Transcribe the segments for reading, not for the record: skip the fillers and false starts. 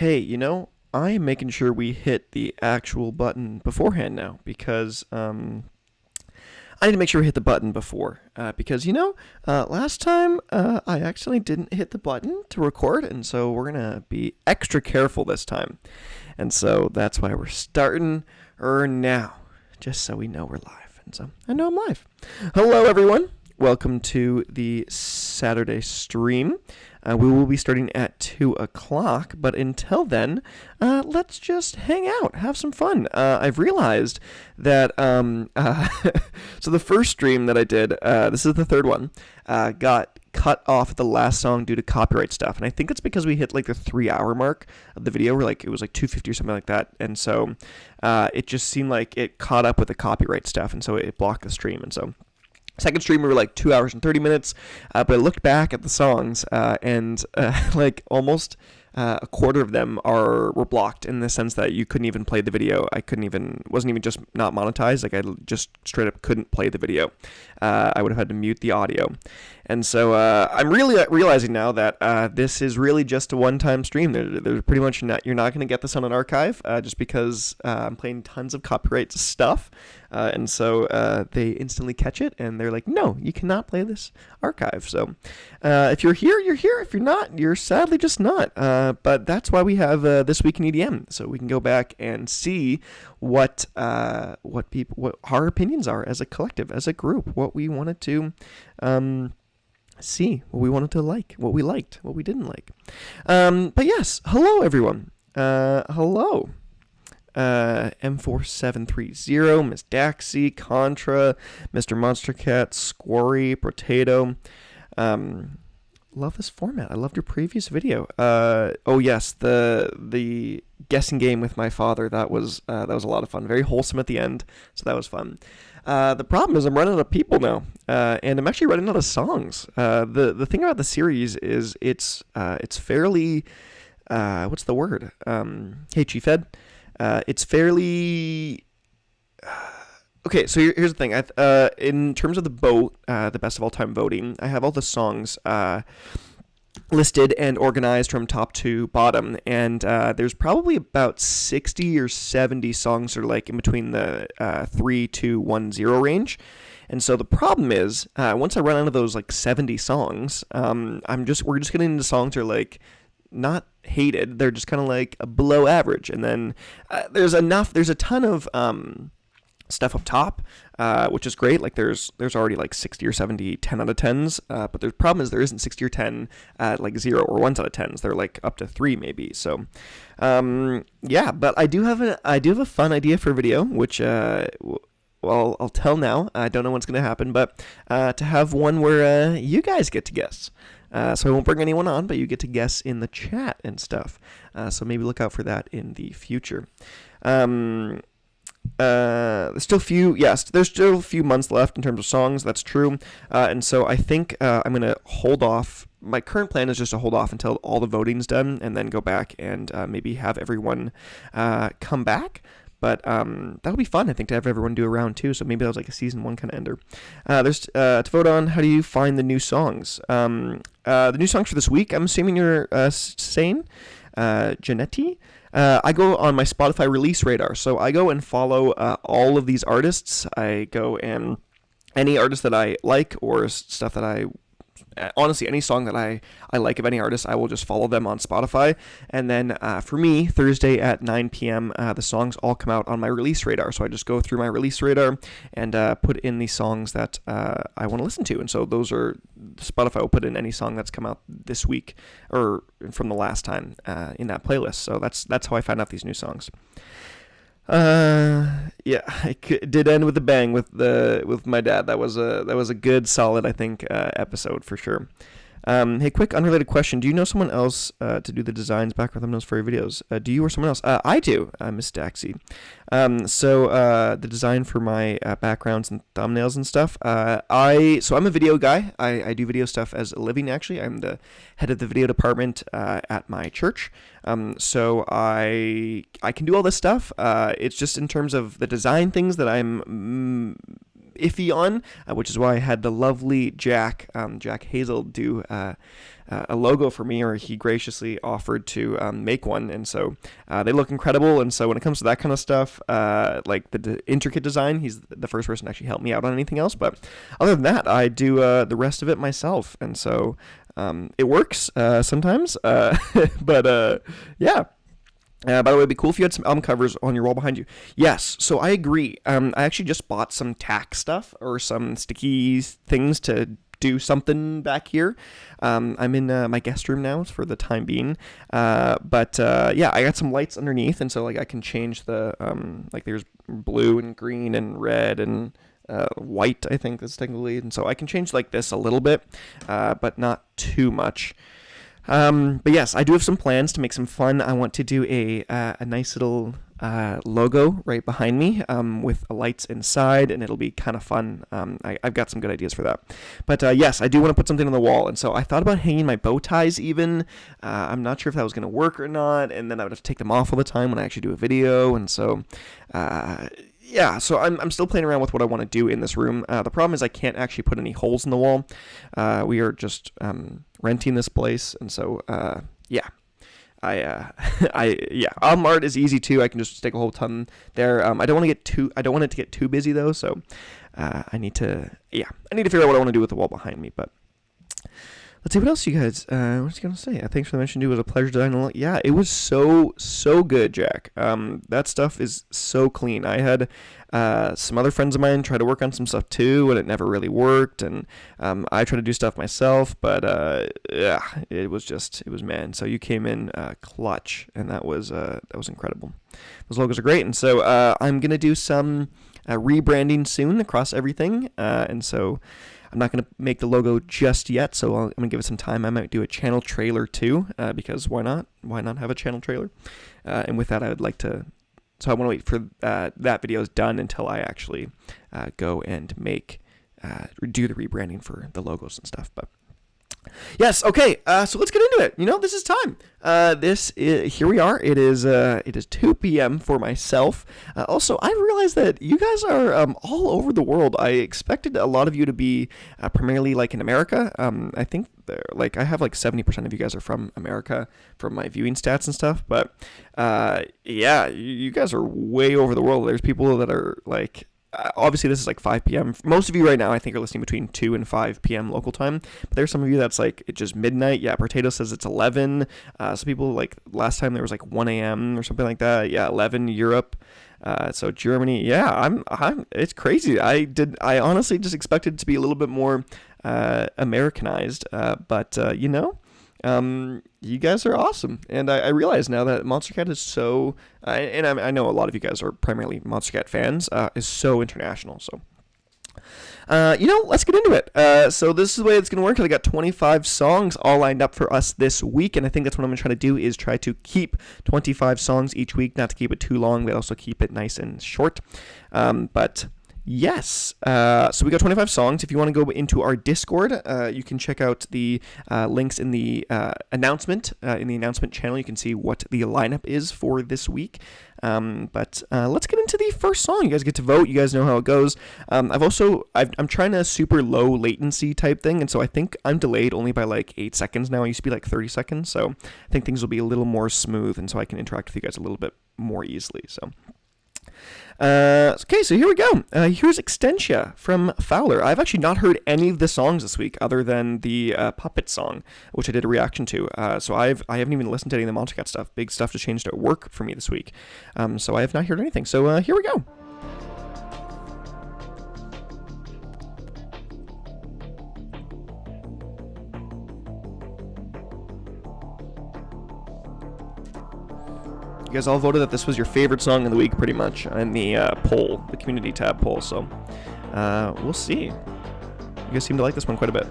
Hey, I am making sure we hit the actual button beforehand now because I need to make sure we hit the button before because last time I accidentally didn't hit the button to record, and so we're gonna be extra careful this time, and so that's why we're starting now, just so we know we're live, and so I know I'm live. Hello, everyone. Welcome to the Saturday stream. We will be starting at 2 o'clock, but until then, let's just hang out, have some fun. I've realized that, so the first stream that I did, this is the third one, got cut off at the last song due to copyright stuff, and I think it's because we hit like the 3-hour mark of the video, where like it was like 2:50 or something like that, and so it just seemed like it caught up with the copyright stuff, and so it blocked the stream, and so second stream we were like 2 hours and 30 minutes, but I looked back at the songs and like almost a quarter of them were blocked, in the sense that you couldn't even play the video. Wasn't even just not monetized, like I just straight up couldn't play the video. I would have had to mute the audio. And so I'm really realizing now that this is really just a one-time stream. There's pretty much you're not going to get this on an archive, just because I'm playing tons of copyright stuff. And so they instantly catch it, and they're like, no, you cannot play this archive. So if you're here, you're here. If you're not, you're sadly just not. But that's why we have This Week in EDM, so we can go back and see what our opinions are as a collective, as a group, what we wanted to see, what we wanted to like, what we liked, what we didn't like. But yes, hello everyone. Hello. M4730, Miss Daxy, Contra, Mr. Monster Cat, Squirry, Potato. Love this format. I loved your previous video. Oh yes, the guessing game with my father. That was a lot of fun. Very wholesome at the end, so that was fun. The problem is I'm running out of people now, and I'm actually running out of songs. The thing about the series is it's fairly what's the word? Hey Chief Ed. It's fairly okay. So here's the thing. In terms of the best of all time voting, I have all the songs listed and organized from top to bottom, and there's probably about 60 or 70 songs that are like in between the 3 to 1 0 range. And so the problem is, once I run out of those like 70 songs, we're just getting into songs that are like not hated, they're just kind of like below average, and then there's a ton of stuff up top, which is great. Like there's already like 60 or 70 10 out of 10s, but the problem is there isn't 60 or 10 like 0 or 1s out of 10s. They're like up to 3 maybe. So yeah, but I do have a fun idea for a video, which well, I'll tell now. I don't know what's going to happen, but to have one where you guys get to guess. So I won't bring anyone on, but you get to guess in the chat and stuff. So maybe look out for that in the future. There's still a few months left in terms of songs. That's true. And so I think I'm going to hold off. My current plan is just to hold off until all the voting's done, and then go back and maybe have everyone come back. But that would be fun, I think, to have everyone do a round 2. So maybe that was like a season 1 kind of ender. There's to vote on, how do you find the new songs? The new songs for this week, I'm assuming you're saying, Janetti. I go on my Spotify release radar. So I go and follow all of these artists. I go and any artist that I like, or stuff that honestly, any song that I like of any artist, I will just follow them on Spotify. And then for me, Thursday at 9 p.m., the songs all come out on my release radar. So I just go through my release radar and put in the songs that I want to listen to. And so those are, Spotify will put in any song that's come out this week or from the last time in that playlist. So that's how I find out these new songs. Yeah, it did end with a bang with my dad. That was a good, solid, I think, episode for sure. Hey, quick unrelated question. Do you know someone else to do the designs, background thumbnails for your videos? Do you or someone else? I do, Miss Daxy. So the design for my backgrounds and thumbnails and stuff. So I'm a video guy. I do video stuff as a living, actually. I'm the head of the video department at my church. So I can do all this stuff. It's just in terms of the design things that I'm iffy on, which is why I had the lovely Jack Hazel do a logo for me, or he graciously offered to make one, and so they look incredible. And so when it comes to that kind of stuff, like the intricate design, he's the first person to actually help me out on anything else. But other than that, I do the rest of it myself, and so it works sometimes. But yeah. By the way, it'd be cool if you had some album covers on your wall behind you. Yes, so I agree. I actually just bought some tack stuff or some sticky things to do something back here. I'm in my guest room now for the time being. But yeah, I got some lights underneath, and so like I can change the like there's blue and green and red and white, I think that's technically, and so I can change like this a little bit, but not too much. But yes, I do have some plans to make some fun. I want to do a nice little logo right behind me with lights inside, and it'll be kind of fun. I've got some good ideas for that. But yes, I do want to put something on the wall, and so I thought about hanging my bow ties even. I'm not sure if that was going to work or not, and then I would have to take them off all the time when I actually do a video, and so yeah, so I'm still playing around with what I want to do in this room. The problem is I can't actually put any holes in the wall. We are just renting this place, and so yeah. Yeah, album art is easy too. I can just stick a whole ton there. I don't want it to get too busy though, so I need to figure out what I want to do with the wall behind me. But let's see what else you guys. What was I gonna say? Thanks for the mention. It was a pleasure designing. Yeah, it was so good, Jack. That stuff is so clean. I had some other friends of mine try to work on some stuff too, and it never really worked. And I tried to do stuff myself, but yeah, it was man. So you came in clutch, and that was incredible. Those logos are great, and so I'm gonna do some rebranding soon across everything, and so I'm not going to make the logo just yet, so I'm going to give it some time. I might do a channel trailer too, because why not? Why not have a channel trailer? And with that, I would like to... So I want to wait for that video is done until I actually go and do the rebranding for the logos and stuff. But yes, okay. So let's get into it. This is time. Here we are. It is 2 p.m. for myself. Also, I realized that you guys are all over the world. I expected a lot of you to be primarily like in America. I think I have like 70% of you guys are from America from my viewing stats and stuff. But yeah, you guys are way over the world. There's people that are like. Obviously, this is like 5 p.m. Most of you right now, I think, are listening between 2 and 5 p.m. local time. But there's some of you that's like, it's just midnight. Yeah, Potato says it's 11. Some people, like, last time there was like 1 a.m. or something like that. Yeah, 11 Europe. So Germany, yeah, it's crazy. I honestly just expected it to be a little bit more Americanized. But you guys are awesome, and I realize now that Monster Cat is so, and I know a lot of you guys are primarily Monster Cat fans, is so international. So, let's get into it. So this is the way it's going to work. I got 25 songs all lined up for us this week, and I think that's what I'm going to try to do is try to keep 25 songs each week, not to keep it too long, but also keep it nice and short. But yes, so we got 25 songs. If you want to go into our Discord, you can check out the links in the announcement channel. You can see what the lineup is for this week. But let's get into the first song. You guys get to vote. You guys know how it goes. I'm trying a super low latency type thing, and so I think I'm delayed only by like 8 seconds now. I used to be like 30 seconds, so I think things will be a little more smooth, and so I can interact with you guys a little bit more easily. So. Okay, so here we go. Here's Extentia from Fowler. I've actually not heard any of the songs this week other than the Puppet song, which I did a reaction to. So I haven't even listened to any of the Monster Cat stuff. Big stuff to change at work for me this week. So I have not heard anything. So here we go. You guys all voted that this was your favorite song of the week, pretty much, in the poll, the community tab poll. So we'll see. You guys seem to like this one quite a bit.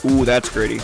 Ooh, that's gritty.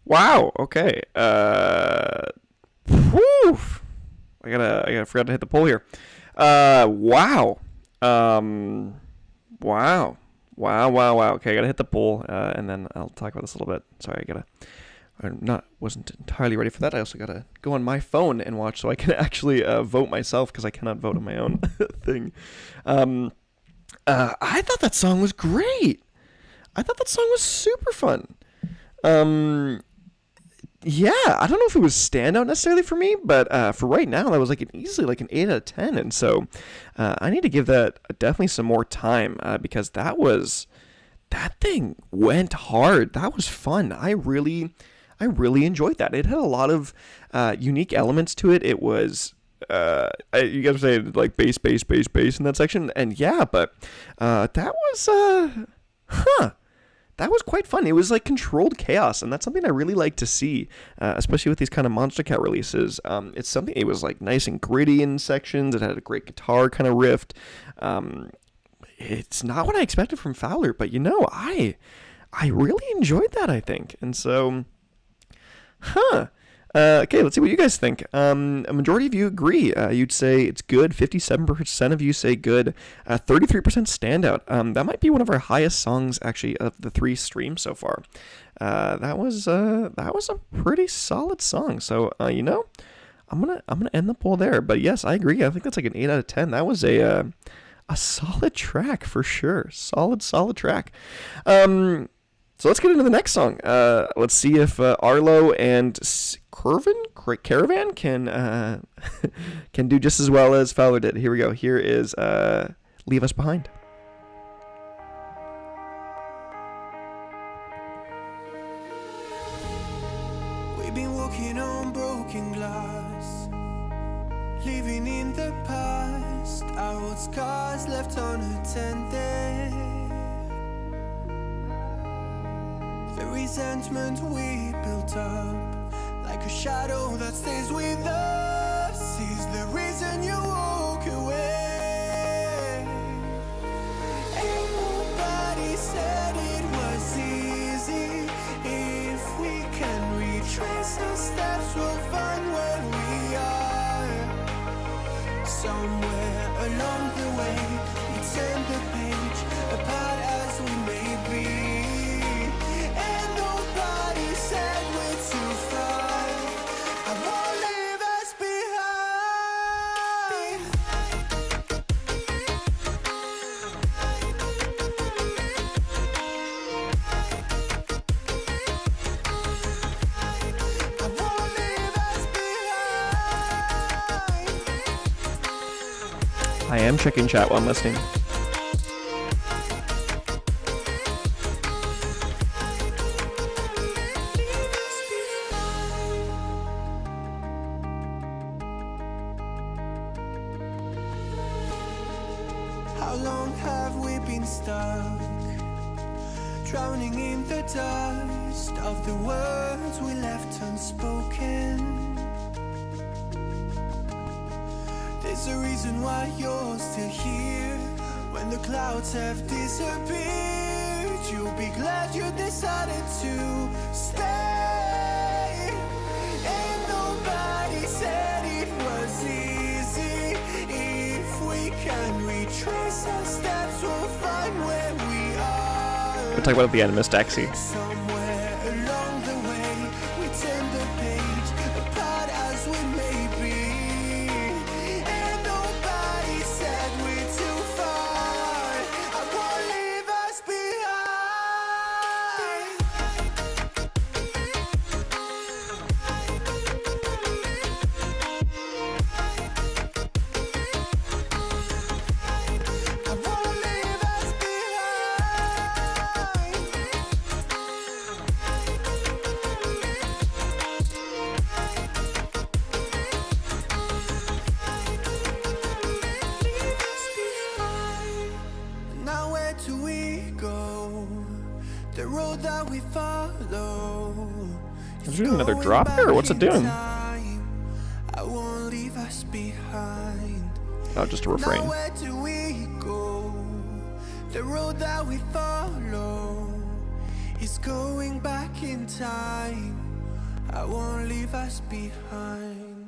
Wow. Okay. Whew. I forgot to hit the poll here. Wow. Wow. Wow. Okay, I gotta hit the poll, and then I'll talk about this a little bit. Sorry, wasn't entirely ready for that. I also gotta go on my phone and watch so I can actually vote myself, because I cannot vote on my own thing. I thought that song was great. I thought that song was super fun. Yeah, I don't know if it was standout necessarily for me, but for right now, that was easily an 8 out of 10. And so I need to give that definitely some more time, because that thing went hard. That was fun. I really enjoyed that. It had a lot of unique elements to it. It was, you guys were saying bass in that section. And yeah, but that was, that was quite fun. It was controlled chaos, and that's something I really like to see, especially with these kind of Monster Cat releases. It's something, it was nice and gritty in sections. It had a great guitar kind of riff. It's not what I expected from Fowler, but I really enjoyed that, I think. And so, okay, let's see what you guys think. A majority of you agree. You'd say it's good. 57% of you say good. 33% standout. That might be one of our highest songs, actually, of the 3 streams so far. That was a pretty solid song. So I'm gonna end the poll there. But yes, I agree. I think that's an 8 out of 10. That was a solid track for sure. Solid track. So let's get into the next song. Let's see if Arlo and Caravan can can do just as well as Fowler did. Here we go. Here is Leave Us Behind. We've been walking on broken glass, living in the past, our old scars left unattended. The resentment we built up, like a shadow that stays with us, is the reason you walk away. Ain't nobody said it was easy. If we can retrace our steps, we'll find where we are. Somewhere along the way, we turn the page, apart as we may be. Said we're too far. I am checking chat while I'm listening. How long have we been stuck, drowning in the dust of the words we left unspoken? There's a reason why you're still here. When the clouds have disappeared, you'll be glad you decided to stay. And nobody said it was easy. If we can retrace our steps, we'll find where we are. We'll talk about it at the end, Miss Daxi. Somewhere along the way, we turn the page apart as we may be. And nobody said we're too far. I won't leave us behind. I won't leave us behind. Now where do we go? The road that we follow. Is there another drop here, or what's it doing? I won't leave us behind. Oh, just a refrain. Now where do we go? The road that we follow is going back in time. I won't leave us behind.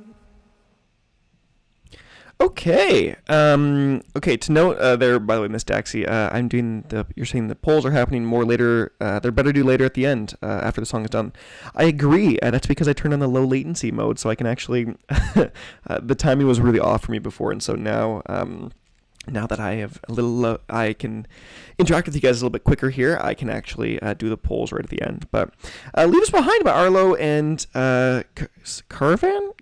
Okay. Okay. To note, there. By the way, Miss Daxi, I'm doing the. You're saying the polls are happening more later. They're better due later at the end, after the song is done. I agree. That's because I turned on the low latency mode, so I can actually. The timing was really off for me before, and so now. Now that I have a little, I can interact with you guys a little bit quicker here. I can actually do the polls right at the end. But Leave Us Behind by Arlo and Caravan.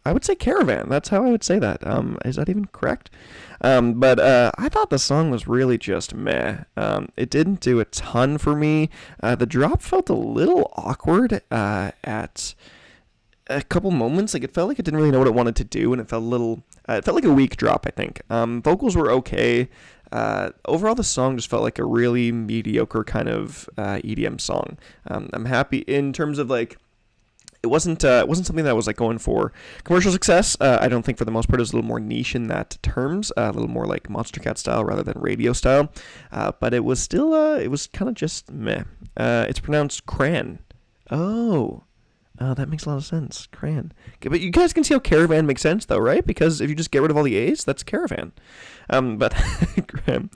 I would say Caravan. That's how I would say that. Is that even correct? But I thought the song was really just meh. It didn't do a ton for me. The drop felt a little awkward at a couple moments. Like, it felt like it didn't really know what it wanted to do, and it felt a little. It felt like a weak drop, I think. Vocals were okay. Overall, the song just felt like a really mediocre kind of EDM song. I'm happy in terms of, like, it wasn't something that I was like going for commercial success. I don't think for the most part it was a little more niche in that terms, a little more like Monster Cat style rather than radio style. But it was still it was kind of just meh. It's pronounced Cran. Oh, that makes a lot of sense. Cran. Okay, but you guys can see how Caravan makes sense though, right? Because if you just get rid of all the A's, that's Caravan. But Cran.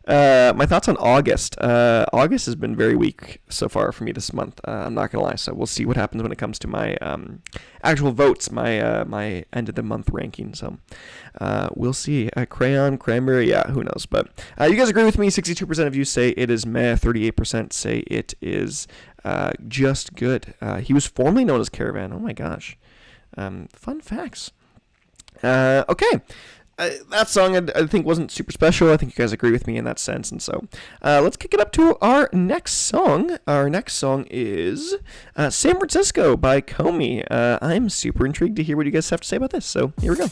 My thoughts on August. August has been very weak so far for me this month. I'm not gonna lie. So we'll see what happens when it comes to my actual votes, my end of the month ranking. So we'll see. Crayon, Cranberry, yeah, who knows? But you guys agree with me? 62% of you say it is meh. 38% say it is just good. He was formerly known as Caravan. Oh my gosh. Fun facts. Okay. That song I think wasn't super special. I think you guys agree with me in that sense. And so let's kick it up to our next song. Our next song is San Francisco by Comey. I'm super intrigued to hear what you guys have to say about this. So here we go.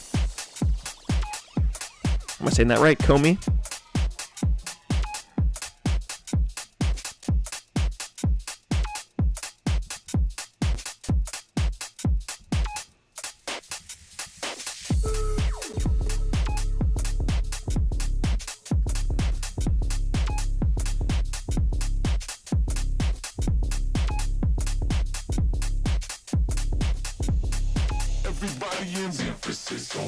Am I saying that right, Comey? Everybody in San Francisco.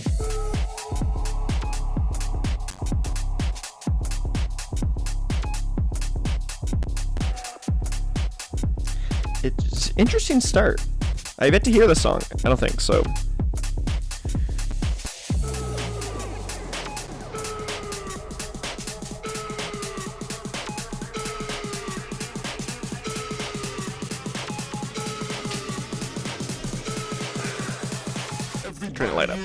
It's an interesting start. I've yet to hear the song. I don't think so. Trying to light up.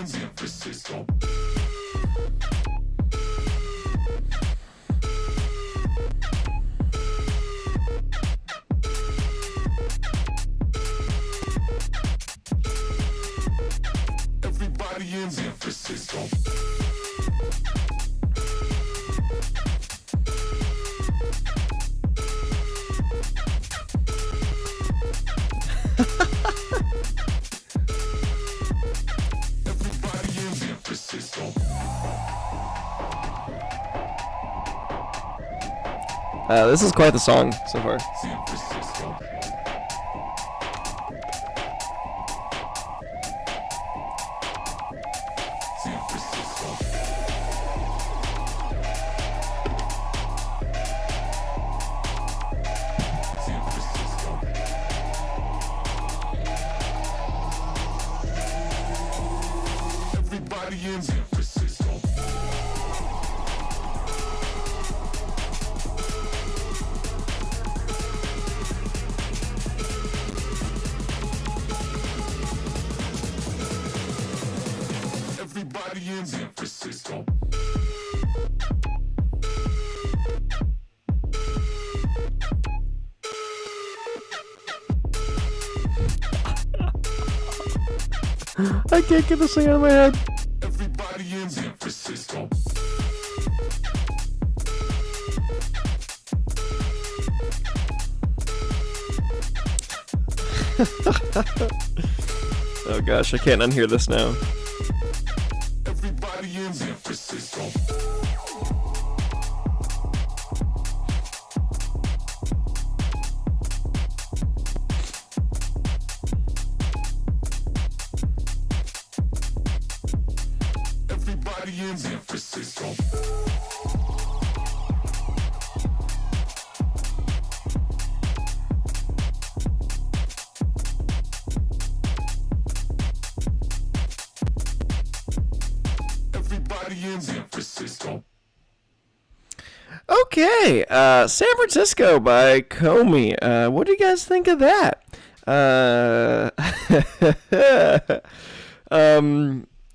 in San Francisco. Everybody in San Francisco. This is quite the song so far. San Francisco. San Francisco. San Francisco. Everybody in San Francisco. Everybody in San Francisco. I can't get this thing out of my head. Everybody in San Francisco. Oh gosh, I can't unhear this now. Everybody in San Francisco. Everybody in San Francisco. Everybody in San Francisco. Okay, San Francisco by Comey. What do you guys think of that?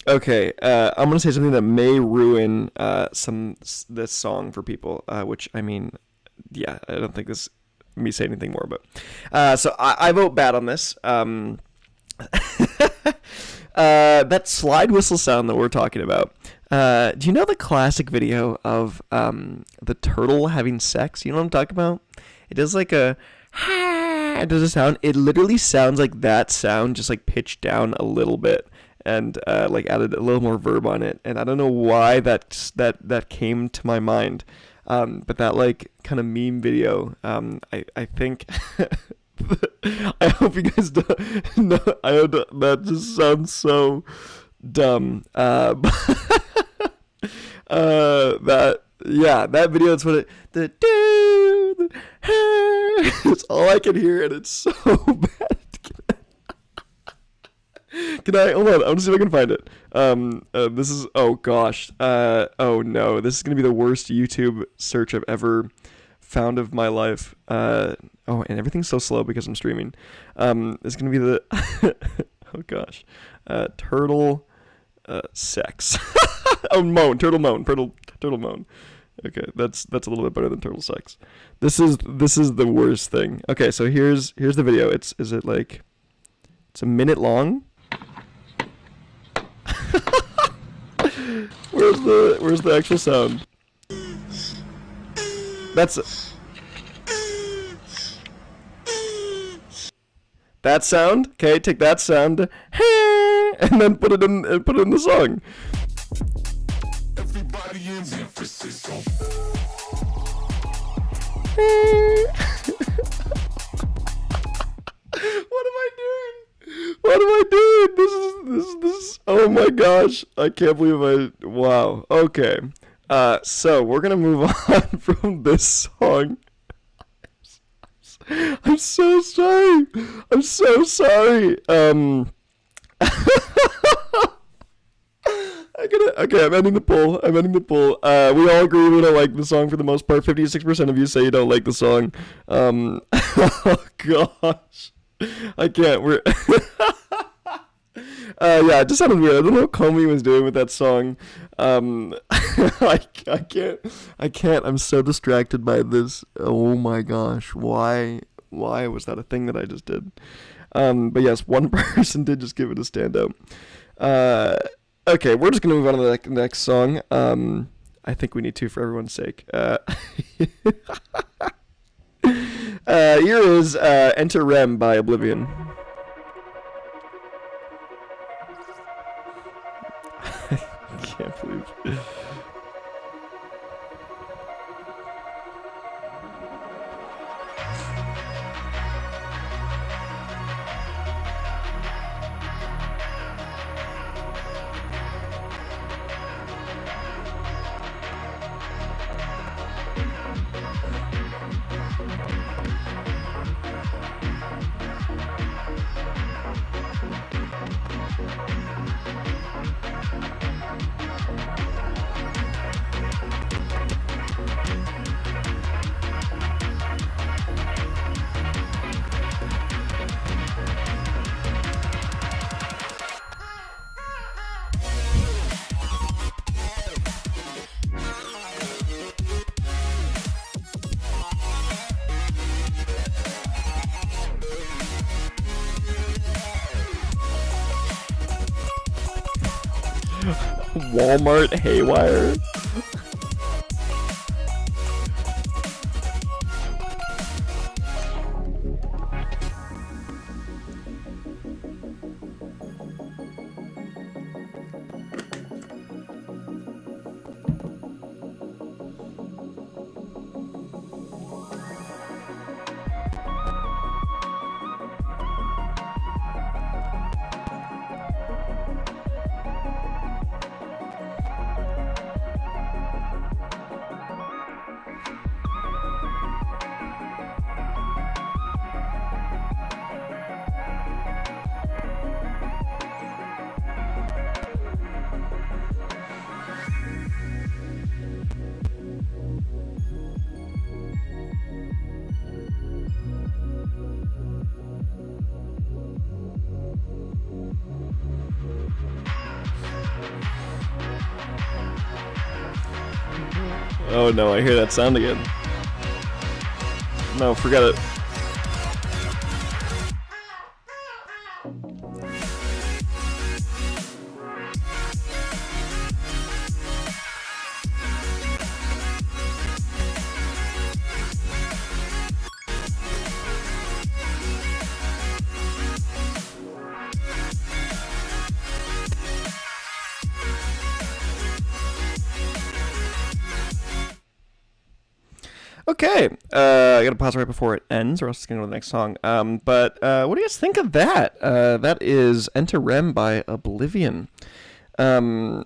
Okay, I'm gonna say something that may ruin this song for people. Which I mean, yeah, I don't think this me say anything more. But so I vote bad on this. That slide whistle sound that we're talking about. Do you know the classic video of the turtle having sex? You know what I'm talking about? It does like a it does a sound. It literally sounds like that sound, just like pitched down a little bit and like added a little more verb on it. And I don't know why that came to my mind. But that like kind of meme video, I think. I hope you guys don't. No, that just sounds so dumb. That video. That's what it. It's all I can hear, and it's so bad. Can I hold on? I'm gonna see if I can find it. This is. Oh gosh. Oh no. This is gonna be the worst YouTube search I've ever found of my life. Oh, and everything's so slow because I'm streaming. It's gonna be the oh gosh, turtle sex. Oh, moan, turtle moan, turtle moan. Okay, that's a little bit better than turtle sex. This is the worst thing. Okay, so here's the video. It's a minute long. Where's the actual sound? That's that sound. Okay, take that sound and then put it in the song. Everybody in San Francisco. What am I doing? This is. Oh my gosh! I can't believe wow. Okay. So we're gonna move on from this song. I'm so sorry. Okay, I'm ending the poll. We all agree we don't like the song for the most part. 56% of you say you don't like the song. Oh gosh. I can't. Yeah, it just sounded weird. I don't know what Comey was doing with that song. I can't. I'm so distracted by this. Oh my gosh. Why was that a thing that I just did? But yes, one person did just give it a standout. Okay, we're just gonna move on to the next song. I think we need to for everyone's sake. Here is Enter Rem by Oblivion. I can't believe. Walmart Haywire. Oh no, I hear that sound again. No, forget it. Okay, I gotta pause right before it ends, or else it's gonna go to the next song. But what do you guys think of that? That is Enter Rem by Oblivion. You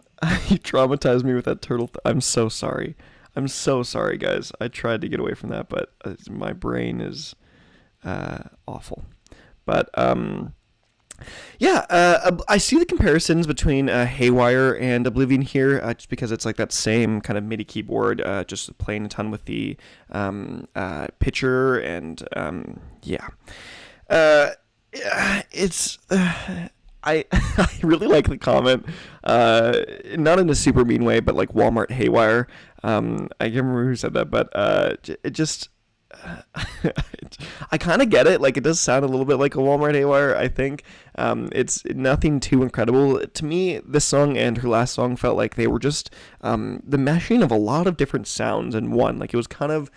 traumatized me with that turtle. I'm so sorry. I'm so sorry, guys. I tried to get away from that, but my brain is awful. But yeah, I see the comparisons between Haywire and Oblivion here, just because it's like that same kind of MIDI keyboard, just playing a ton with the pitcher, and yeah. It's I really like the comment, not in a super mean way, but like Walmart Haywire. I can't remember who said that, but it just. I kind of get it. Like, it does sound a little bit like a Walmart Haywire, I think. It's nothing too incredible. To me, this song and her last song felt like they were just the meshing of a lot of different sounds in one. Like, it was kind of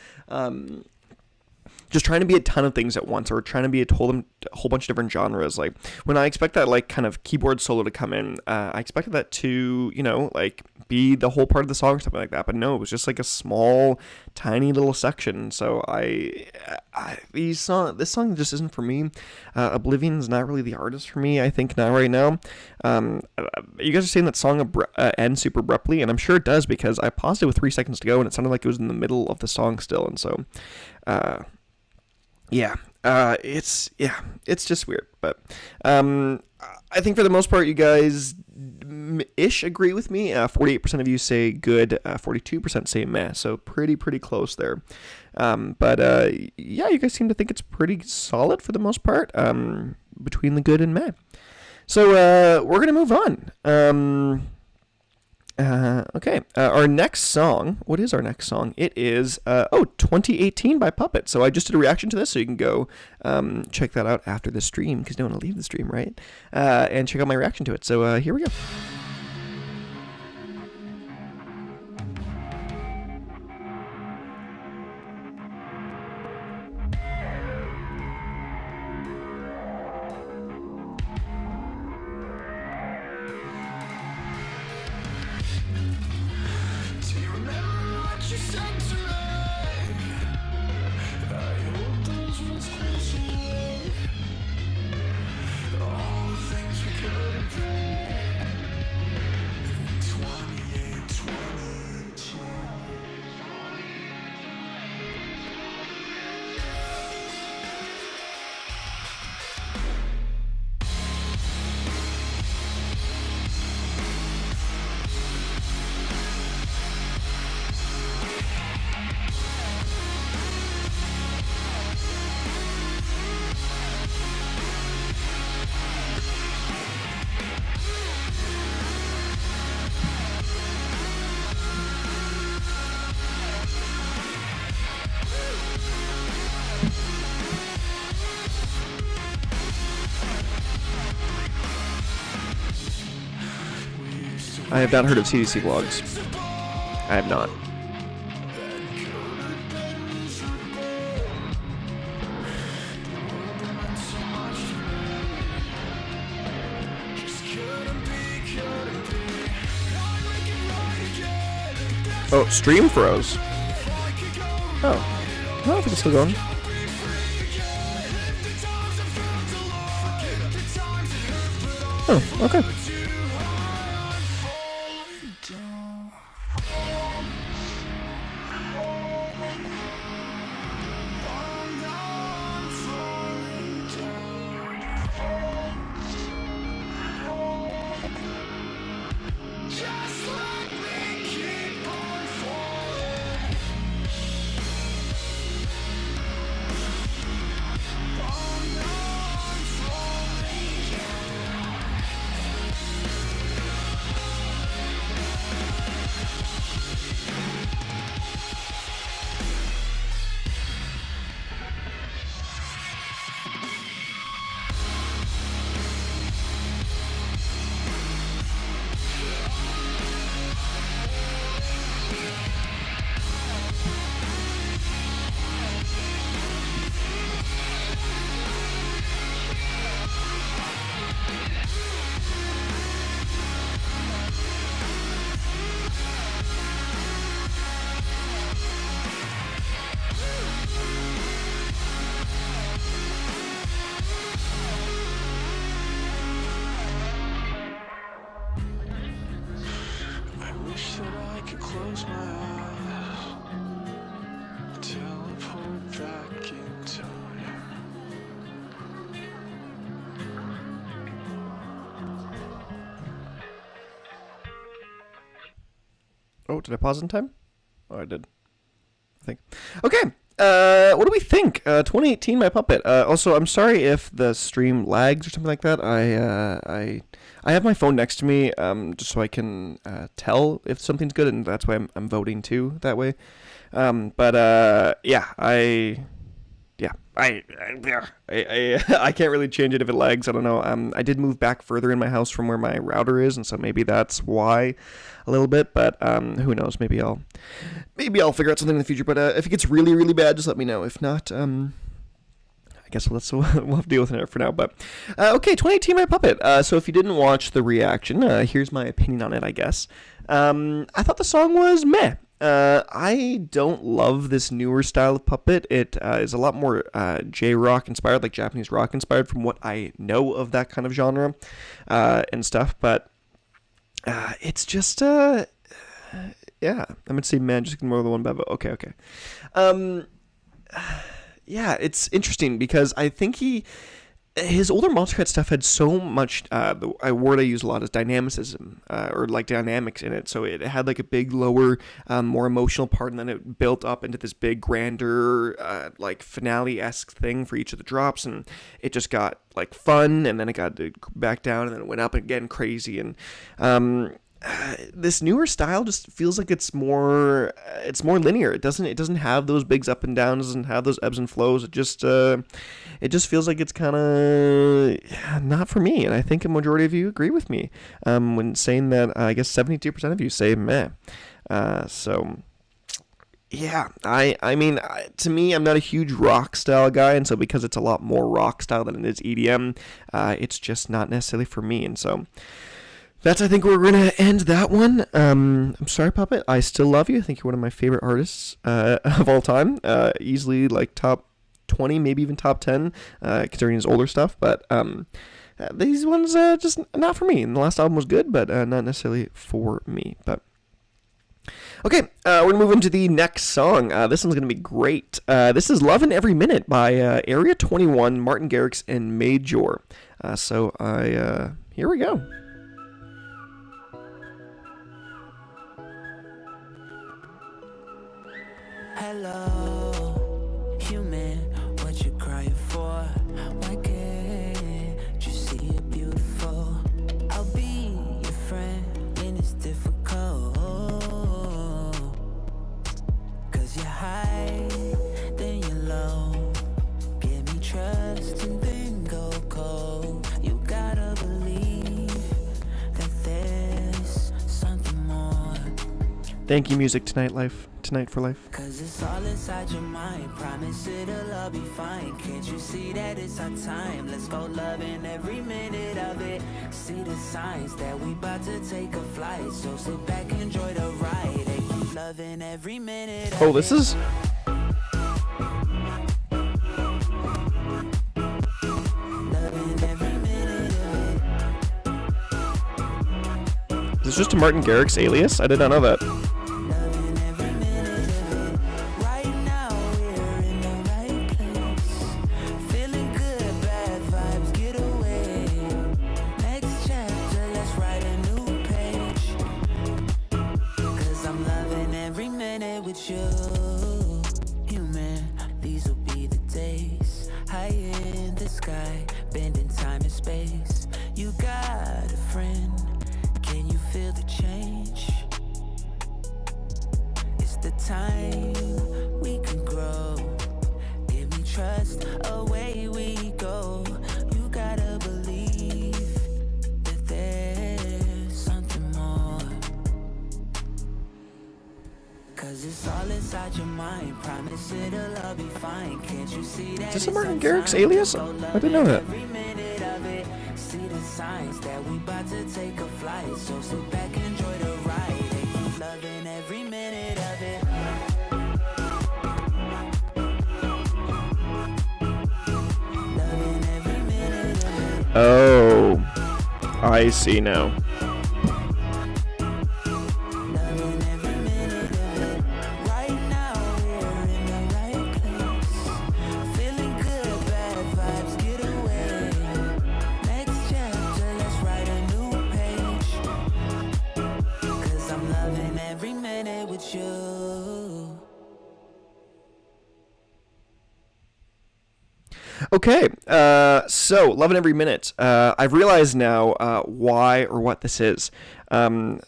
just trying to be a ton of things at once, or trying to be a whole bunch of different genres. Like, when I expect that, like, kind of keyboard solo to come in, I expected that to, you know, like, be the whole part of the song or something like that. But no, it was just like a small, tiny little section. So this song just isn't for me. Oblivion's not really the artist for me, I think, right now. You guys are saying that song ends super abruptly, and I'm sure it does, because I paused it with 3 seconds to go, and it sounded like it was in the middle of the song still. And so, yeah, it's just weird. But I think for the most part, you guys ish agree with me. 48% of you say good, 42% say meh, so pretty close there. But yeah, you guys seem to think it's pretty solid for the most part, between the good and meh. So we're gonna move on. Okay, our next song, what is our next song? It is 2018 by Puppet. So I just did a reaction to this, so you can go check that out after the stream, because you don't want to leave the stream, right? And check out my reaction to it. So here we go. I have not heard of CDC vlogs. I have not. Oh, stream froze. Oh. I don't think it's still going. Oh, okay. Oh, did I pause in time? Oh, I did. I think. Okay. What do we think? 2018, my puppet. Also, I'm sorry if the stream lags or something like that. I have my phone next to me, just so I can tell if something's good, and that's why I'm voting too that way. Yeah, I can't really change it if it lags. I don't know. I did move back further in my house from where my router is, and so maybe that's why a little bit. But who knows? Maybe I'll figure out something in the future. But if it gets really, really bad, just let me know. If not, I guess we'll have to deal with it for now. But okay, 2018, my puppet. So if you didn't watch the reaction, here's my opinion on it. I guess I thought the song was meh. I don't love this newer style of puppet. It is a lot more J-rock inspired, like Japanese rock inspired from what I know of that kind of genre and stuff. But it's just, yeah, I'm going to say man, just ignore the one bad vote. Okay. Yeah, it's interesting because I think his older Monster Cat stuff had so much, a word I use a lot is dynamicism, or like dynamics in it. So it had like a big lower, more emotional part, and then it built up into this big grander, like finale-esque thing for each of the drops, and it just got like fun, and then it got back down, and then it went up again crazy, and this newer style just feels like it's more linear. It doesn't have those bigs up and downs, doesn't have those ebbs and flows. It just feels like it's kind of not for me. And I think a majority of you agree with me when saying that. I guess 72% of you say meh. So yeah, I mean, to me, I'm not a huge rock style guy, and so because it's a lot more rock style than it is EDM, it's just not necessarily for me, and so. That's, I think, where we're going to end that one. I'm sorry, Puppet. I still love you. I think you're one of my favorite artists of all time. Easily, like, top 20, maybe even top 10, considering his older stuff. But these ones, just not for me. And the last album was good, but not necessarily for me. But okay, we're going to move into the next song. This one's going to be great. This is Lovin' Every Minute by Area 21, Martin Garrix, and Major. Here we go. Hello, human, what you crying for? Why can't you see it beautiful? I'll be your friend when it's difficult. 'Cause you're high, then you're low. Give me trust and then go cold. You gotta believe that there's Thank you, Music Tonight for Life. Cause it's all inside your mind. Promise it'll all be fine. Can't you see that it's our time? Let's go loving every minute of it. See the signs that we about to take a flight. So sit back, enjoy the ride, and keep loving every minute of Oh, this is... loving every minute of it. Is this just a Martin Garrix alias? I did not know that. Loving every minute of it. Right now we're in the right place. Feeling good, bad vibes get away. Next chapter, let's write a new page. Cause I'm loving every minute with you. Human, these will be the days. High in the sky, bending time and space. You got a friend. Can you feel the change? It's the time we can grow. Give me trust, away we go. You gotta believe that there's something more. Cause it's all inside your mind. Promise it'll all be fine. Can't you see that? Is this a Martin Garrix alias? I didn't know that. Every minute of it. See the signs that we about to take a flight. So sit back, enjoy the ride, and keep loving every minute of it. Loving every minute of it. Oh, I see now. Loving every minute of it. Right now we're in the right place. Feeling good, bad vibes get away. Next chapter, let's write a new page. Cause I'm loving every minute with you. Okay, so loving every minute. I've realized now why or what this is. Area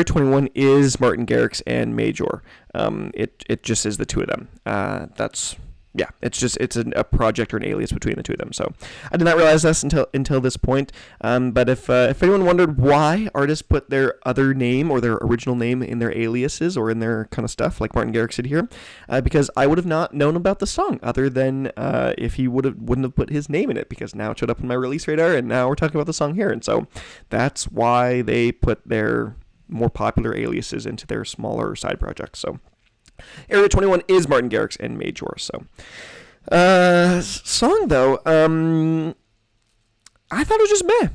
21 is Martin Garrix and Major. It just is the two of them. It's a project or an alias between the two of them. So I did not realize this until this point. But if anyone wondered why artists put their other name or their original name in their aliases or in their kind of stuff like Martin Garrix did here, because I would have not known about the song other than if he wouldn't have put his name in it, because now it showed up in my release radar and now we're talking about the song here. And so that's why they put their more popular aliases into their smaller side projects. So Area 21 is Martin Garrix and Major. So, song though, I thought it was just meh.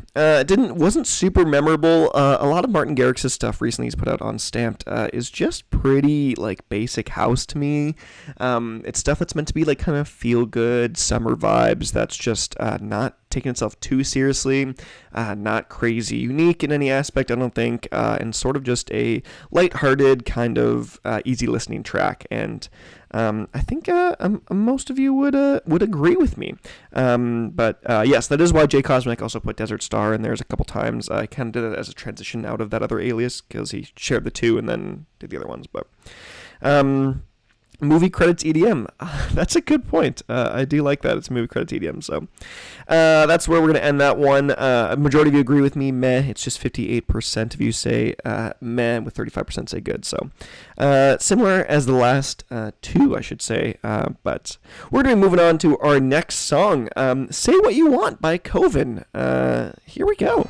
Wasn't super memorable. A lot of Martin Garrix's stuff recently he's put out on Stamped is just pretty like basic house to me. It's stuff that's meant to be like kind of feel good summer vibes. That's just not taking itself too seriously, not crazy unique in any aspect, I don't think, and sort of just a lighthearted kind of easy listening track. And I think most of you would agree with me. But yes, that is why Jay Cosmic also put Desert Star in there a couple times. I kind of did it as a transition out of that other alias because he shared the two and then did the other ones. But movie credits EDM. That's a good point. I do like that. It's movie credits EDM. So that's where we're going to end that one. A majority of you agree with me. Meh. It's just 58% of you say meh, with 35% say good. So similar as the last two, I should say. But we're going to be moving on to our next song. Say What You Want by Coven. Here we go.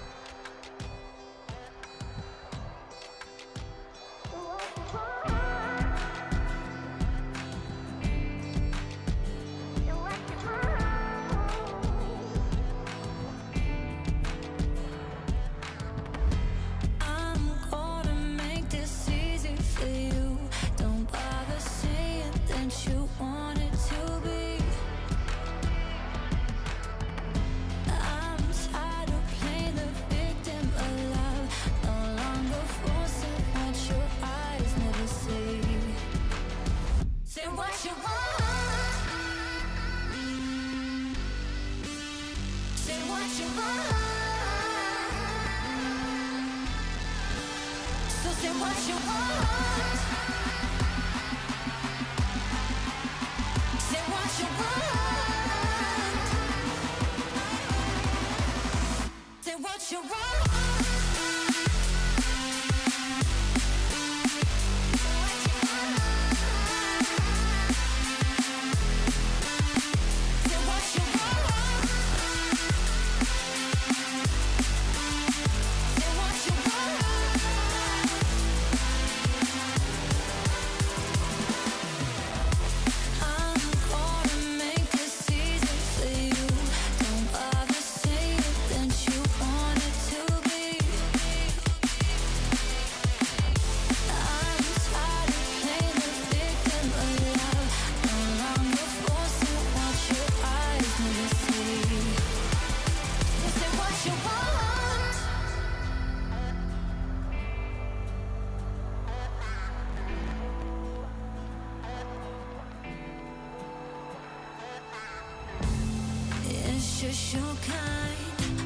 special kind.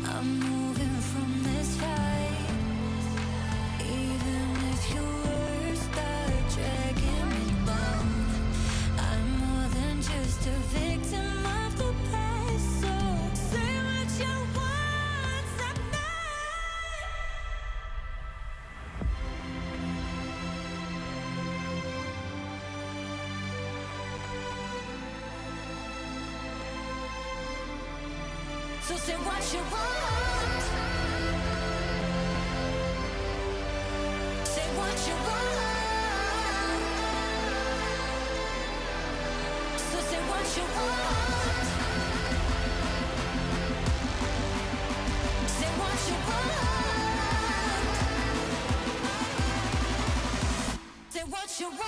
I'm moving from this fight. Even with your words that dragging me down, I'm more than just a victim of the past. So say what you want tonight. So say what you want. Say what you want. So say what you want. Say what you want. Say what you want.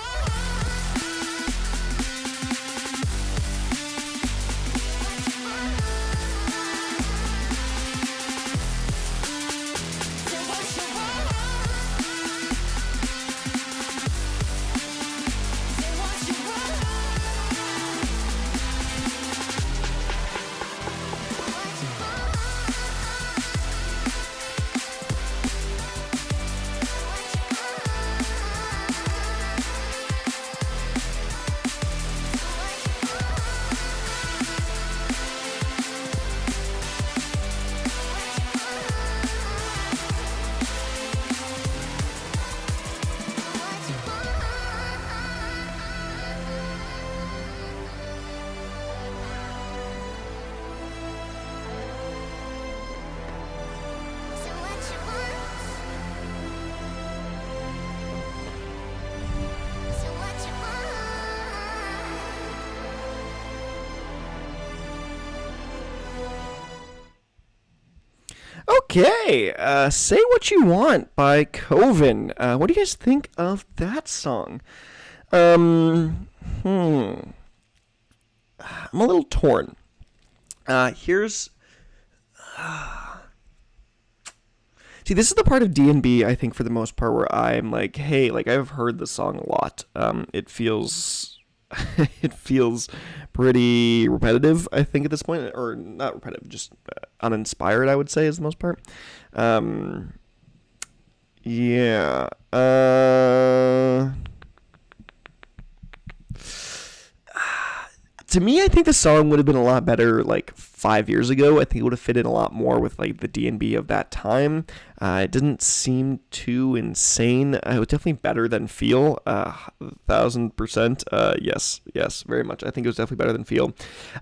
Okay, Say What You Want by Coven. What do you guys think of that song? I'm a little torn. Here's... See, this is the part of D&B, I think, for the most part, where I'm like, hey, like, I've heard the song a lot. It feels... it feels pretty repetitive, I think, at this point. Or not repetitive, just uninspired, I would say, is the most part. Yeah. To me, I think the song would have been a lot better, like, 5 years ago. I think it would have fit in a lot more with, like, the D&B of that time. It didn't seem too insane. It was definitely better than Feel. 1,000%. Yes, very much. I think it was definitely better than Feel.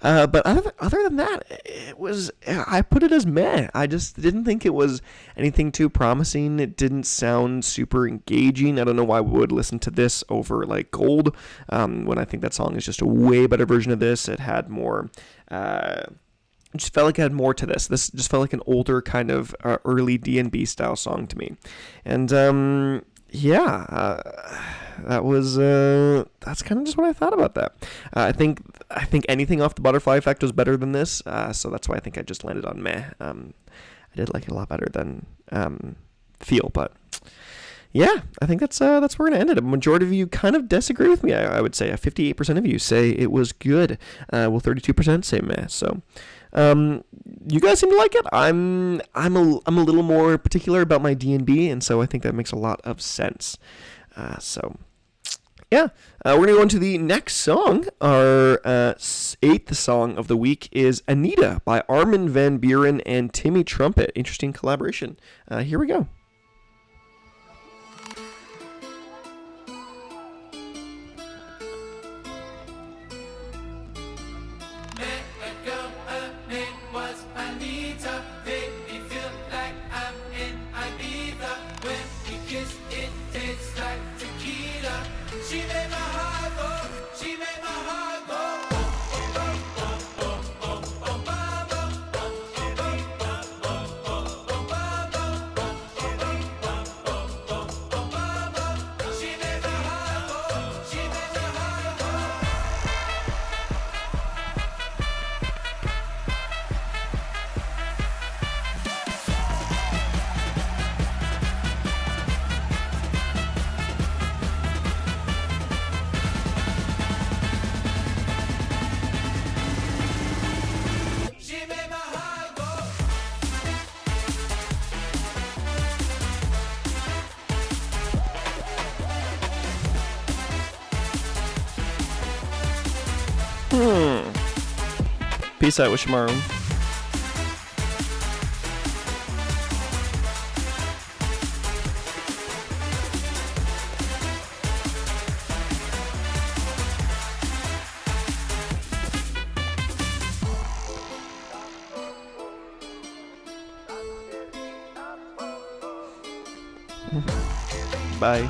But other than that, I put it as meh. I just didn't think it was anything too promising. It didn't sound super engaging. I don't know why I would listen to this over, like, Gold, when I think that song is just a way better version of this. It had more... It just felt like it had more to this. This just felt like an older kind of early D&B style song to me. And, that was, that's kind of just what I thought about that. I think anything off the Butterfly Effect was better than this, so that's why I think I just landed on meh. I did like it a lot better than Feel, but... Yeah, I think that's where we're going to end it. A majority of you kind of disagree with me, I would say. 58% of you say it was good, while 32% say meh. So, you guys seem to like it. I'm a little more particular about my D&B, and so I think that makes a lot of sense. We're going to go on to the next song. Our 8th song of the week is Anita by Armin van Buuren and Timmy Trumpet. Interesting collaboration. Here we go. Peace out, Wishimaru. Bye.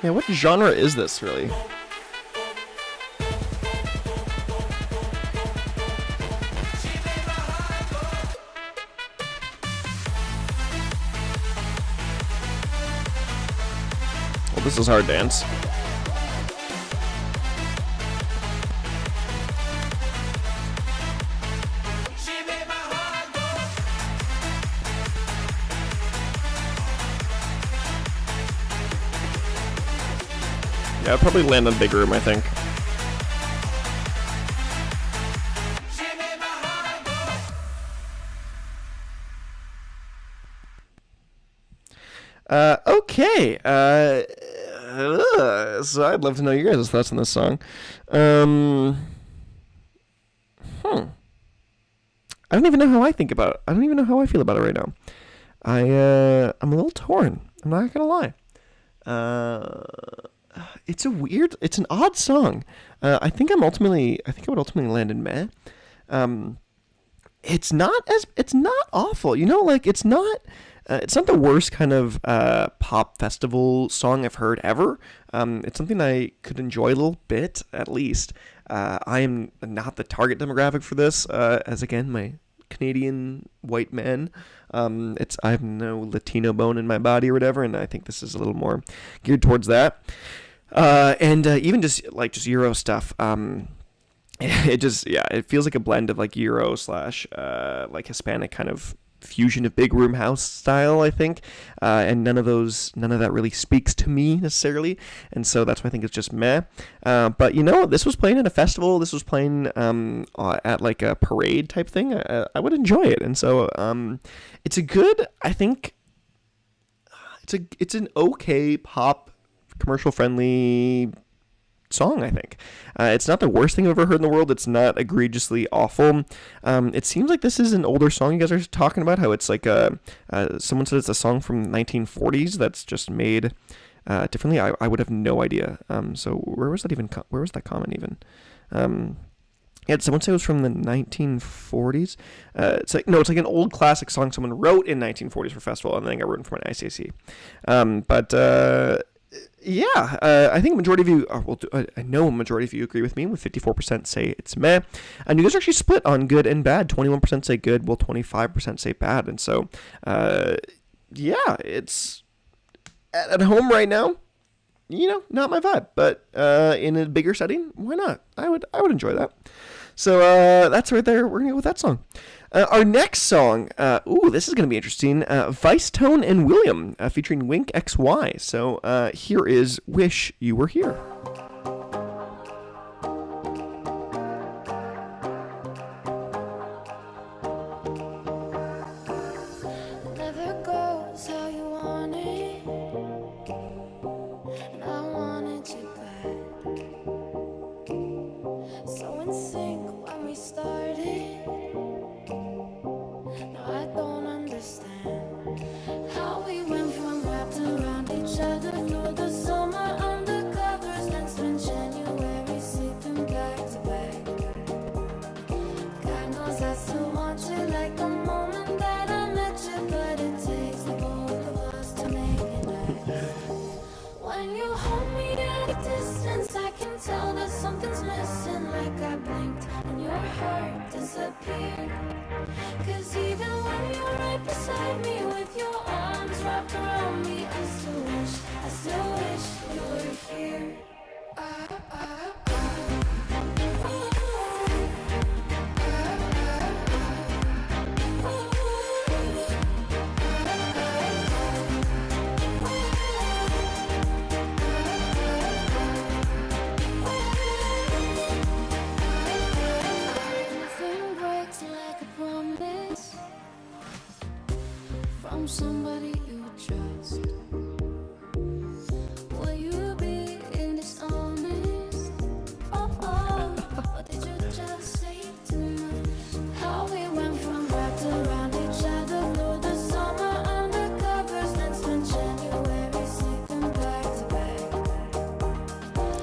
Yeah, what genre is this, really? Well, this is hard dance. Yeah, I'd probably land on Big Room, I think. Okay. So I'd love to know your guys' thoughts on this song. I don't even know how I think about it. I don't even know how I feel about it right now. I'm a little torn. I'm not gonna lie. It's an odd song. I think I would ultimately land in meh. It's not awful. You know, like it's not the worst kind of pop festival song I've heard ever. It's something I could enjoy a little bit, at least. I am not the target demographic for this, as again, my Canadian white man. I have no Latino bone in my body or whatever, and I think this is a little more geared towards that. And even just Euro stuff. It feels like a blend of like Euro / like Hispanic kind of fusion of big room house style, I think. And none of that really speaks to me necessarily. And so that's why I think it's just meh. But you know, this was playing at a festival. This was playing at like a parade type thing. I would enjoy it. And so it's a good, I think it's an okay pop, commercial friendly song, I think. It's not the worst thing I've ever heard in the world. It's not egregiously awful. It seems like this is an older song. You guys are talking about how it's like someone said it's a song from 1940s that's just made differently. I would have no idea. So where was that comment even? Yeah, did someone say it was from the 1940s? It's like an old classic song someone wrote in 1940s for festival, and then it got written from an ICAC. I think a majority of you, I know a majority of you agree with me, with 54% say it's meh. And you guys are actually split on good and bad. 21% say good, while 25% say bad. And so, it's at home right now, you know, not my vibe. But in a bigger setting, why not? I would enjoy that. So that's right there. We're going to go with that song. Our next song, this is going to be interesting. Vicetone and William, featuring Wink XY. So here is Wish You Were Here. Never goes how you want it, and I wanted you back. So in sync when we started. I don't understand how we went from wrapped around each other through the summer undercovers When you hold me at a distance, I can tell that something's missing. Like I blinked and your heart disappeared. 'Cause even when you're right beside me with your arms wrapped around me, I still wish you were here. Nothing breaks like a promise from somebody you trust. Will you be dishonest? Oh, what did you just say to me? How we went from wrapped around each other through the summer undercovers, then spent January sleeping back to back.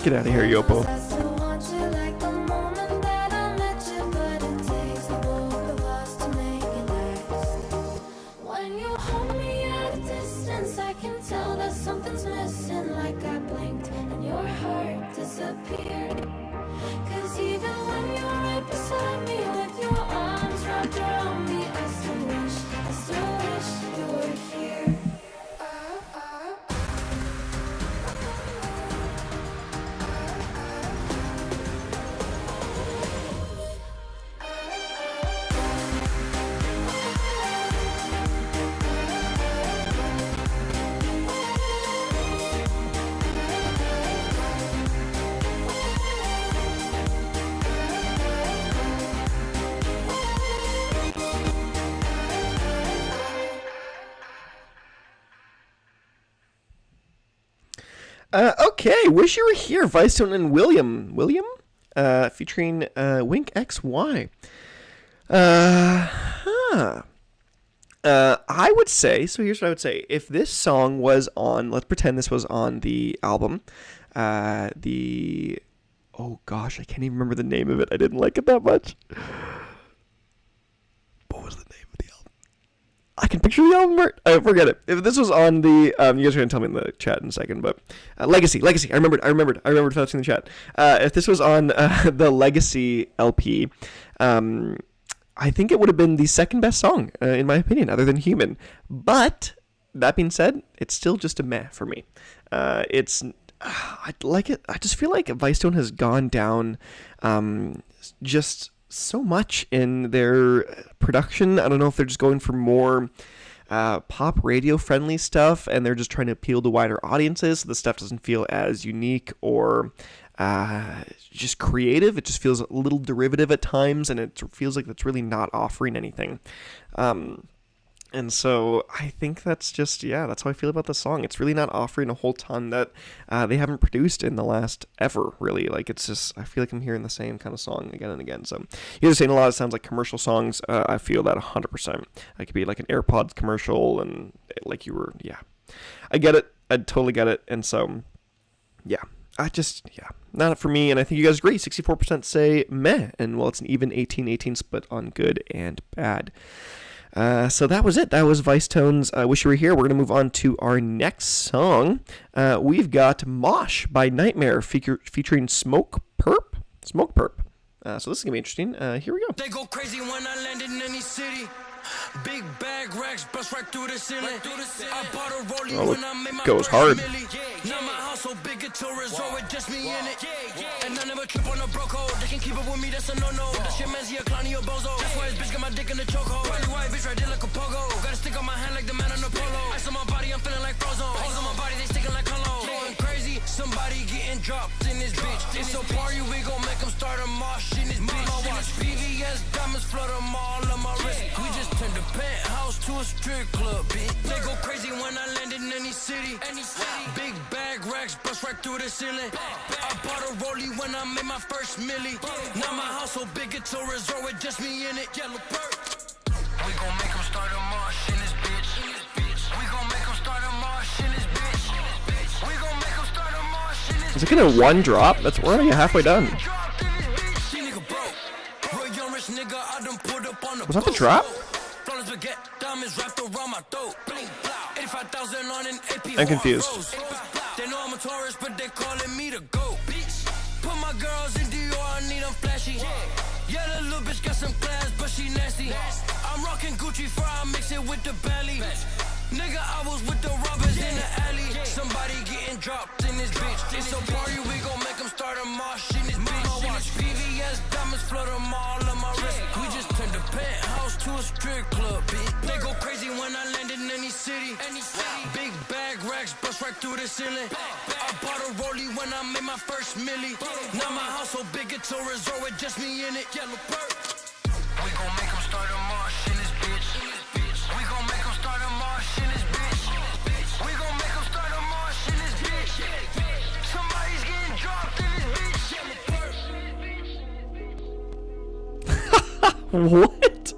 Get out of here, Yopo. I still want you like the moment that I met you, but it takes the both of us to make it last. When you hold me at a distance, I can tell that something's missing. Like I blinked and your heart disappeared. 'Cause even when you're right beside me with your arms wrapped around me, I still wish you were here. Okay, Wish You Were Here, Vicetone and William, featuring Wink XY. I would say, so here's what I would say. If this song was on, let's pretend this was on the album, oh gosh, I can't even remember the name of it. I didn't like it that much. What was the name of the album? I can picture the album art. Forget it. If this was on the, you guys are going to tell me in the chat in a second, but Legacy. I remembered touching the chat. If this was on the Legacy LP, I think it would have been the second best song, in my opinion, other than Human. But that being said, it's still just a meh for me. I like it. I just feel like Vicetone has gone down, just so much in their production. I don't know if they're just going for more pop radio friendly stuff, and they're just trying to appeal to wider audiences. So the stuff doesn't feel as unique or just creative. It just feels a little derivative at times, and it feels like that's really not offering anything. And so I think that's just, that's how I feel about the song. It's really not offering a whole ton that they haven't produced in the last ever, really. Like, it's just, I feel like I'm hearing the same kind of song again and again. So you're saying a lot of sounds like commercial songs. I feel that 100%. It could be like an AirPods commercial, and like you were, I get it. I totally get it. And so, not for me. And I think you guys agree. 64% say meh. And well, it's an even 18-18 split on good and bad. So that was it. That was Vicetone's Wish You Were Here. We're going to move on to our next song. We've got Mosh by Nightmare featuring Smoke Perp. So this is going to be interesting. Here we go. They go crazy when I land in any city. Big bag racks bust right through the ceiling. I bought a rollie when I made my goes first hard. milli. Now my house so big it's a resort with just me in it. And I never trip on a broke hole. They can keep up with me, that's a no-no. That shit man's a clowny or bozo. That's why his bitch got my dick in the chokehold. Probably white bitch right there like a pogo. Got a stick on my hand like the man on the polo. Ice on my body, I'm feeling like Frozen. Holes on my body, they sticking like colo. Going crazy, somebody getting dropped in this bitch. It's a party, we gon' make them start a mosh in this bitch. I watch PVS diamonds flood them all on my wrist. We just turned the penthouse to a strip club, bitch. They go crazy when I land in any city. Big bag racks bust right through the ceiling. I bought a rollie when I made my first milli. Now my house so big it's a resort with just me in it. Yellow bird. We gon' make them start a march in this bitch. We gon' make them start a march in this bitch. We gon' make them start a march in this bitch. Is it going to one drop? That's we're already halfway done. Was that the drop? I'm confused. with the belly. Nigga, I was with the robbers in the alley. Somebody getting dropped in this bitch. It's a party, we gon' make them start a march in this bitch. Watch PVS diamonds flood them all on my wrist. We just turned the penthouse to a strip club, bitch. They go crazy when I land in any city. Big bag racks bust right through the ceiling. I bought a rollie when I made my first milli. Now my house so big it's a resort with just me in it. Yellow bird. We gon' make them start a march in this bitch. We gon' make them start a march in this bitch. We gon' make them start a march in this bitch. Somebody's getting dropped in this bitch. What?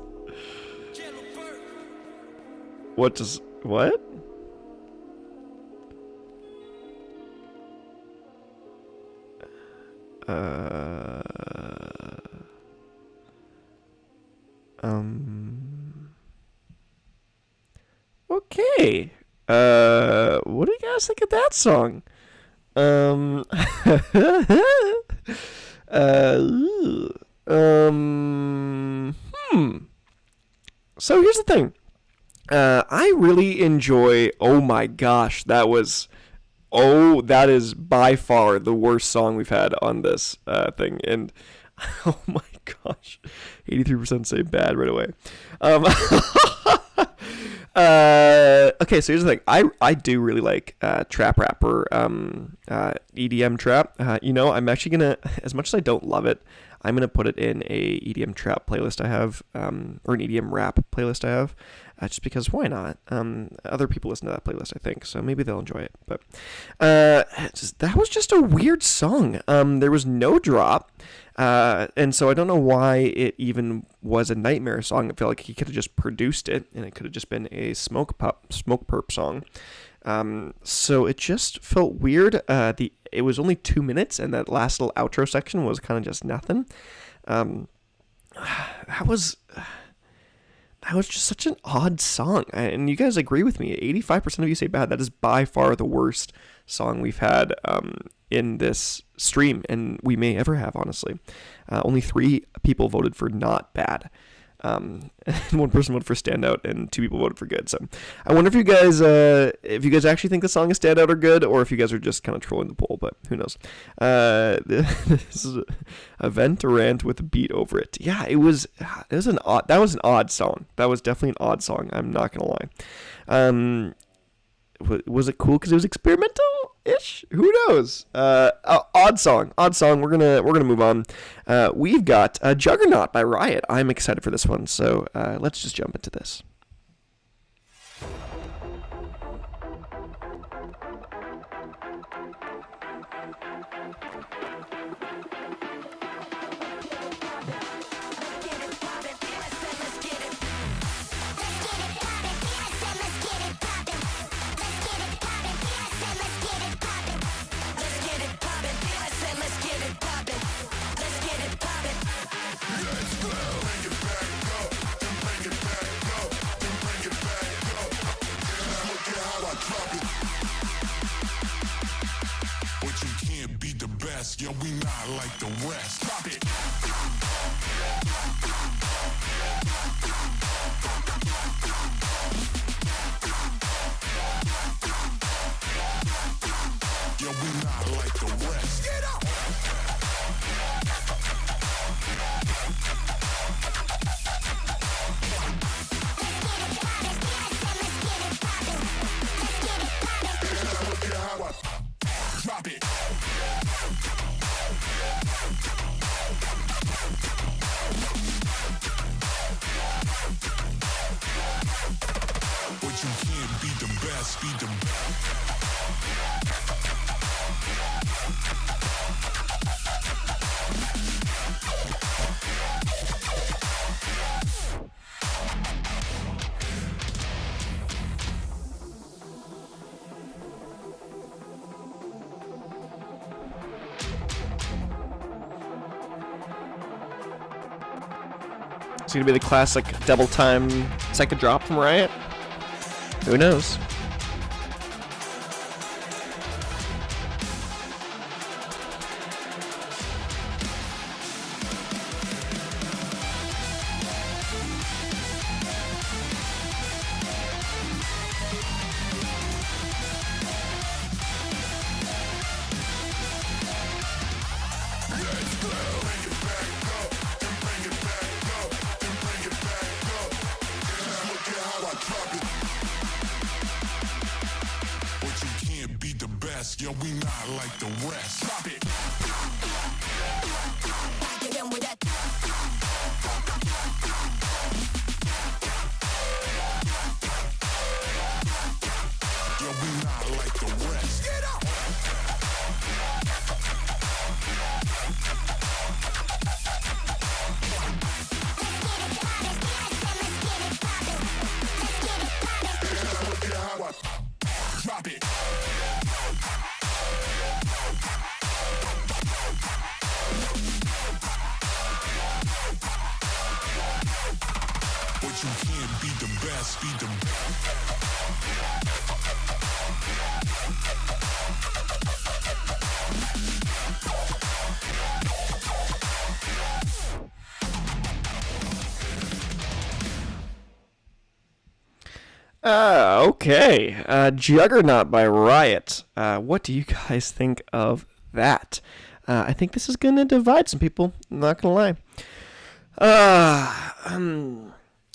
What does... What? Okay. What do you guys think of that song? So here's the thing. I really enjoy. Oh my gosh, that is by far the worst song we've had on this thing, and oh my gosh, 83% say bad right away. Okay, so here's the thing. I do really like trap rapper, EDM trap. I'm actually gonna, as much as I don't love it, I'm gonna put it in a EDM trap playlist I have, or an EDM rap playlist I have, just because why not? Other people listen to that playlist, I think, so maybe they'll enjoy it. But that was just a weird song. There was no drop, and so I don't know why it even was a Nightmare song. I feel like he could have just produced it, and it could have just been a Smoke Perp song. So it just felt weird. It was only 2 minutes, and that last little outro section was kind of just nothing. That was just such an odd song, and you guys agree with me. 85% of you say bad. That is by far the worst song we've had in this stream, and we may ever have, honestly. Only 3 people voted for not bad. And 1 person voted for standout, and 2 people voted for good. So I wonder if you guys actually think the song is standout or good, or if you guys are just kind of trolling the poll. But who knows? This is a vent or rant with a beat over it. Yeah, that was an odd song. That was definitely an odd song. I'm not gonna lie. Was it cool because it was experimental-ish? Who knows? Odd song. We're gonna move on. We've got Juggernaut by Riot. I'm excited for this one, so let's just jump into this. Yo, we not like the rest. Drop it. Yo, we not like the rest. Get up. Drop it. But you can't be the best, be the best. It's gonna be the classic double time second drop from Riot. Who knows? best. Yeah, we not like the rest. Drop it. Yeah, we not like the rest. Get up. Drop it. But you can't beat the best, beat the Okay. Juggernaut by Riot. What do you guys think of that? I think this is going to divide some people. I'm not going to lie.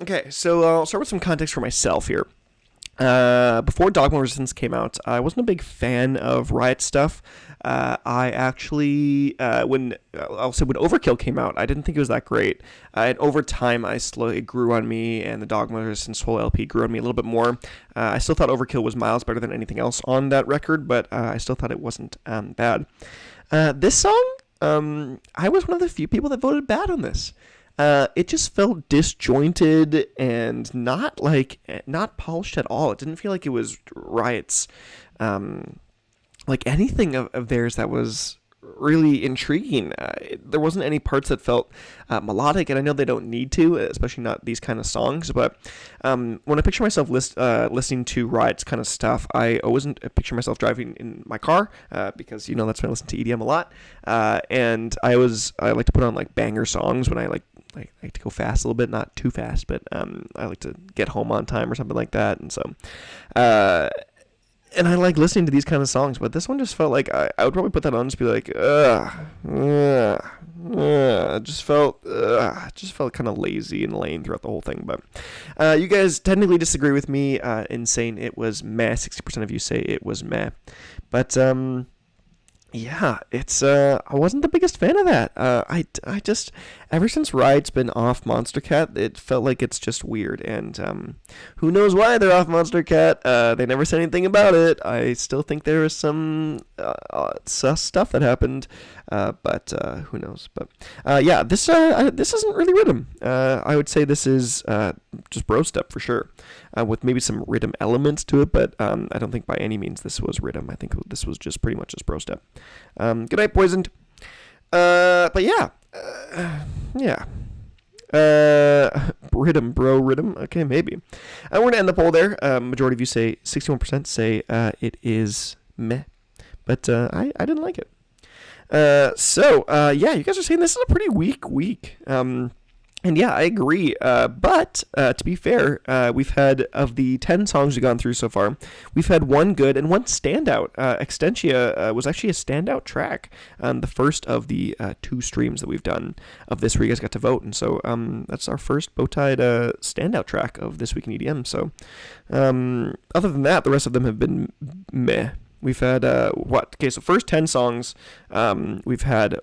Okay, so I'll start with some context for myself here. Before Dogma Resistance came out, I wasn't a big fan of Riot stuff. I actually, when Overkill came out, I didn't think it was that great. And over time, it grew on me, and the Dogma Resistance whole LP grew on me a little bit more. I still thought Overkill was miles better than anything else on that record, but I still thought it wasn't bad. This song, I was one of the few people that voted bad on this. It just felt disjointed and not polished at all. It didn't feel like it was Riot's, like anything of theirs that was really intriguing. There wasn't any parts that felt melodic, and I know they don't need to, especially not these kind of songs, but when I picture myself listening to Riot's kind of stuff, I always picture myself driving in my car, because, that's when I listen to EDM a lot, and I like to put on like banger songs when I like to go fast a little bit, not too fast, but I like to get home on time or something like that, and so and I like listening to these kind of songs, but this one just felt like I would probably put that on and just be like, it just felt kind of lazy and lame throughout the whole thing. But you guys technically disagree with me in saying it was meh. 60% of you say it was meh, but yeah, it's I wasn't the biggest fan of that. I just, ever since Riot's been off Monster Cat, it felt like it's just weird, and who knows why they're off Monster Cat. They never said anything about it. I still think there is some sus stuff that happened, but who knows. But yeah, this isn't really rhythm. I would say this is just bro step for sure, with maybe some rhythm elements to it, but I don't think by any means this was rhythm. I think this was just pretty much just bro step. Good night, Poisoned. But yeah, rhythm, bro, rhythm. Okay, maybe. We're gonna end the poll there. Majority of you say 61% say it is meh, but I didn't like it. Yeah, you guys are saying this is a pretty weak week. And yeah, I agree. But to be fair, we've had, of the 10 songs we've gone through so far, we've had one good and one standout. Extentia was actually a standout track, the first of the 2 streams that we've done of this where you guys got to vote. And so that's our first Bowtied standout track of This Week in EDM. So other than that, the rest of them have been meh. We've had, Okay, so first 10 songs, we've had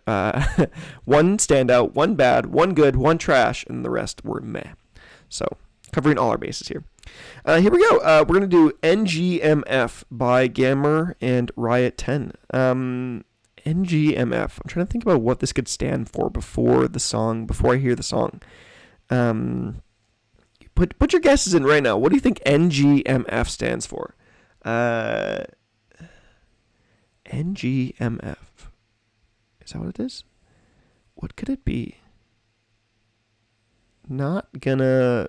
one standout, one bad, one good, one trash, and the rest were meh. So, covering all our bases here. Here we go. We're going to do NGMF by Gammer and Riot 10. NGMF. I'm trying to think about what this could stand for before I hear the song. Put your guesses in right now. What do you think NGMF stands for? NGMF. Is that what it is? What could it be? Not gonna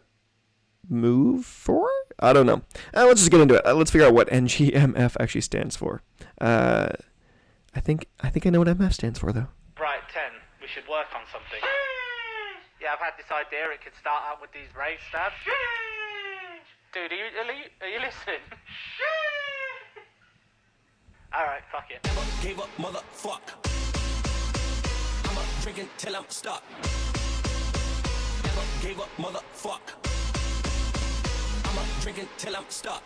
move for? I don't know. Let's just get into it. Let's figure out what NGMF actually stands for. I think I know what MF stands for, though. Right, 10. We should work on something. Yeah, I've had this idea. It could start out with these rave stabs. Dude, are you listening? Alright, fuck it. Never gave up, motherfuck. I'ma drink until I'm stuck. Never gave up, motherfuck. I'ma drink until I'm stuck.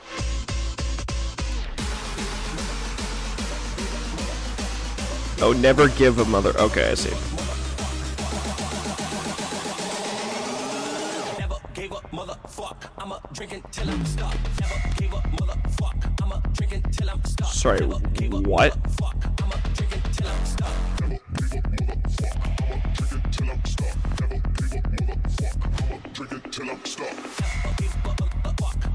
Oh, never give a mother. Okay, I see. Never gave up, motherfuck. I'ma drink until I'm stuck. Never gave up, motherfuck. I'ma drink until I'm stuck. Sorry, what? I'ma drink until I'm stuck. Drink it till I'm stuck.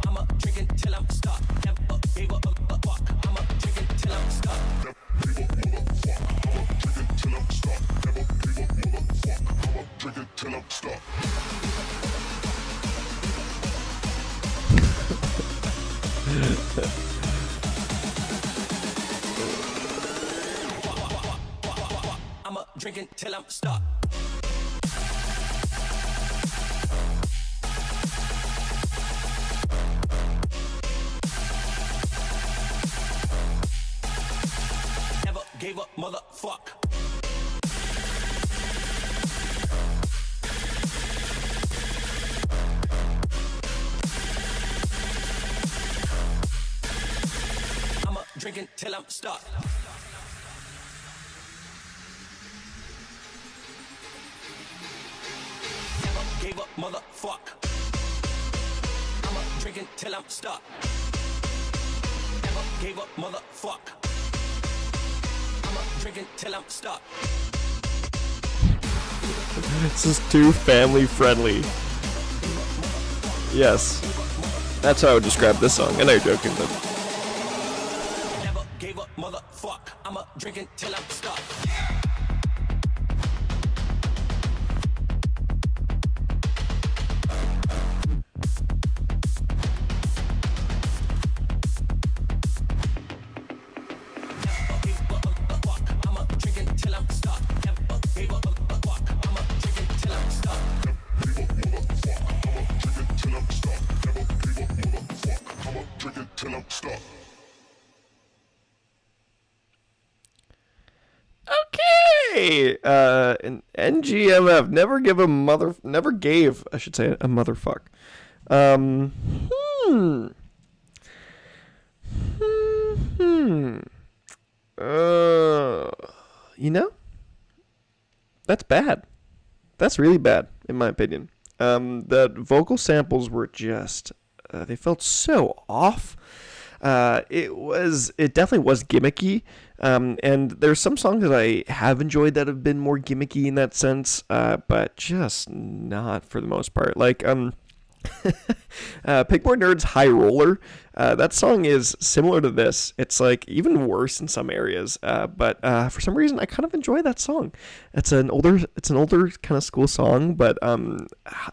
I'ma drink until I'm stuck. Never gave up, motherfuck. I'ma drink until I'm stuck. Drink it till I'm stuck. I'ma drink until I'm stuck. Never gave up, motherfuck. I'ma drink until I'm stuck. Never gave up, motherfuck. I'ma drink until I'm stuck. Never gave up, motherfuck. I'ma drink until I'm stuck. This is too family friendly. Yes. That's how I would describe this song. I know you're joking, but Never gave up, motherfuck. I'ma drink until I'm stuck. I'ma drink until I'm stuck. Never gave up, motherfuck. I'ma drink until I'm stuck. Drink it till I'm stuck. okay. An NGMF never gave, I should say, a motherfuck. Um, hmm. You know, that's bad. That's really bad, in my opinion. The vocal samples were just, they felt so off. It definitely was gimmicky. And there's some songs that I have enjoyed that have been more gimmicky in that sense, but just not for the most part. Like, Pickmore Nerd's High Roller, that song is similar to this. It's like even worse in some areas, but for some reason I kind of enjoy that song. It's an older kind of school song, but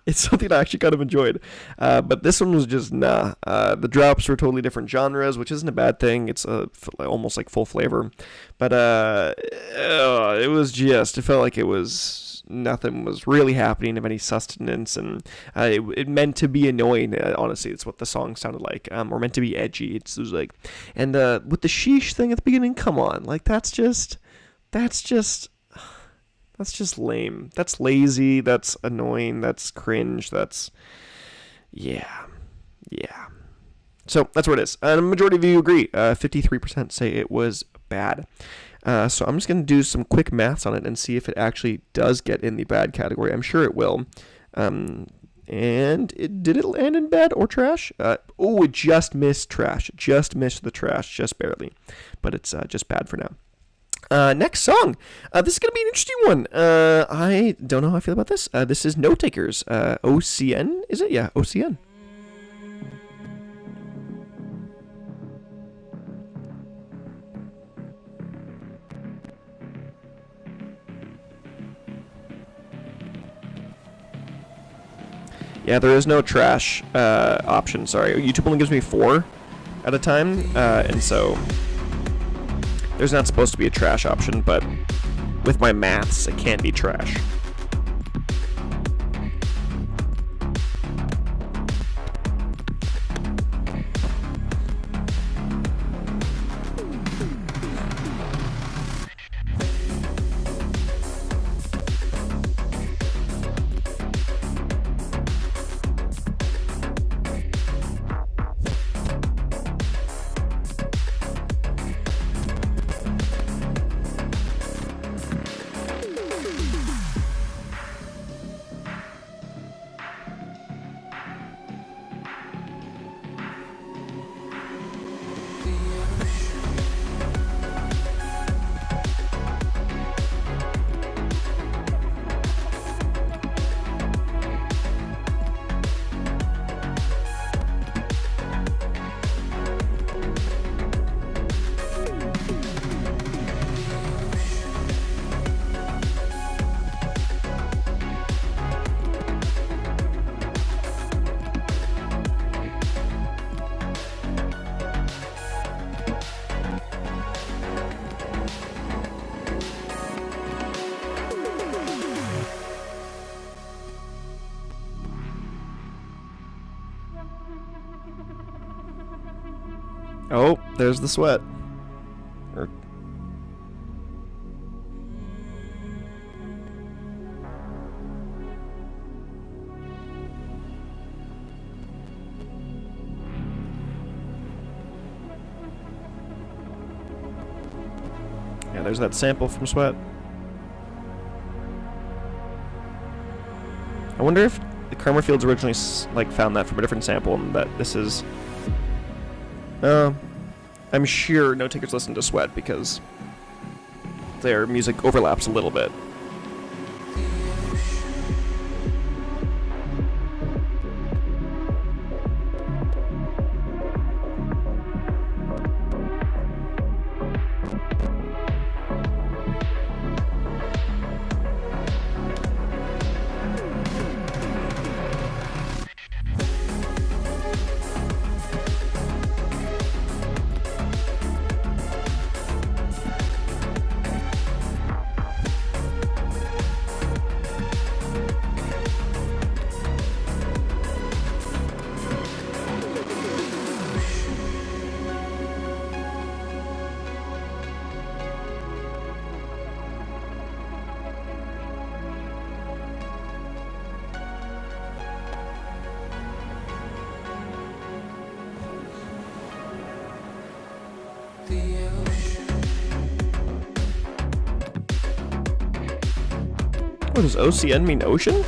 it's something I actually kind of enjoyed. But this one was just nah. The drops were totally different genres, which isn't a bad thing. It's almost like full flavor, but it was just, it felt like it was nothing was really happening of any sustenance, and it meant to be annoying. Honestly, it's what the song sounded like, or meant to be edgy. It was like, and with the sheesh thing at the beginning, come on, like that's just lame. That's lazy. That's annoying. That's cringe. That's yeah. So that's what it is. And a majority of you agree. 53% say it was bad. So I'm just going to do some quick maths on it and see if it actually does get in the bad category. I'm sure it will. And did it land in bad or trash? It just missed trash. Just missed the trash, just barely. But it's just bad for now. Next song. This is going to be an interesting one. I don't know how I feel about this. This is Note Takers. OCN, is it? Yeah, OCN. Yeah, there is no trash option, sorry. YouTube only gives me 4 at a time, and so there's not supposed to be a trash option, but with my maths, it can't be trash. Oh, there's the sweat. Or yeah, there's that sample from Sweat. I wonder if the Cranmerfields originally like found that from a different sample, and that this is. I'm sure No Takers listen to Sweat because their music overlaps a little bit. What does OCN mean? Ocean?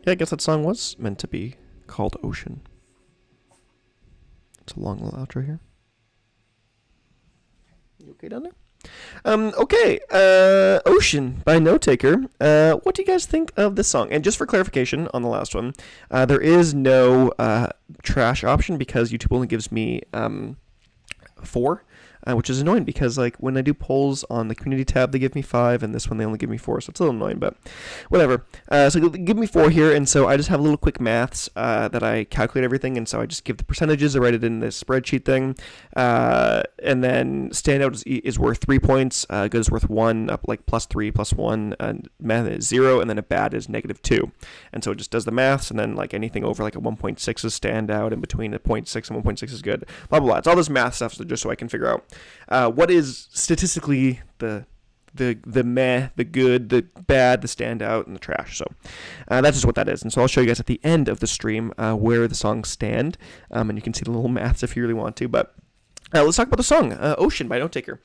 Yeah, I guess that song was meant to be called Ocean. It's a long little outro here. You okay down there? Okay, Ocean by No Taker. What do you guys think of this song? And just for clarification on the last one, there is no trash option because YouTube only gives me 4. Which is annoying because like when I do polls on the community tab, they give me 5, and this one they only give me 4, so it's a little annoying, but whatever. So give me 4 here, and so I just have a little quick maths that I calculate everything, and so I just give the percentages, I write it in this spreadsheet thing, and then standout is worth 3 points, good is worth 1, up like +3, +1, and meh is 0, and then a bad is -2, and so it just does the maths, and then like anything over like a 1.6 is standout, in between a 0.6 and 1.6 is good, blah blah blah. It's all this math stuff, so just so I can figure out what is statistically the meh, the good, the bad, the standout, and the trash. So that's just what that is. And so I'll show you guys at the end of the stream where the songs stand, and you can see the little maths if you really want to. But let's talk about the song, Ocean by No Taker.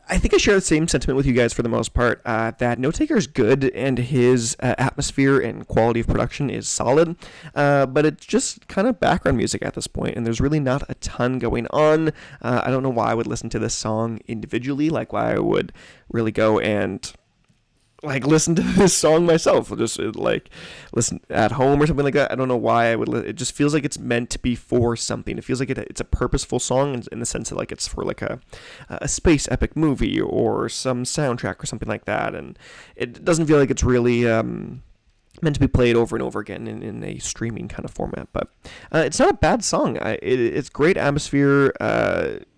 I think I share the same sentiment with you guys for the most part, that No Taker is good and his atmosphere and quality of production is solid, but it's just kind of background music at this point, and there's really not a ton going on. I don't know why I would listen to this song individually, like why I would really go and like listen to this song myself, just like listen at home or something like that. I don't know why I would. It just feels like it's meant to be for something. It feels like it's a purposeful song in the sense that like it's for like a space epic movie or some soundtrack or something like that. And it doesn't feel like it's really meant to be played over and over again in a streaming kind of format. But it's not a bad song. It's great atmosphere.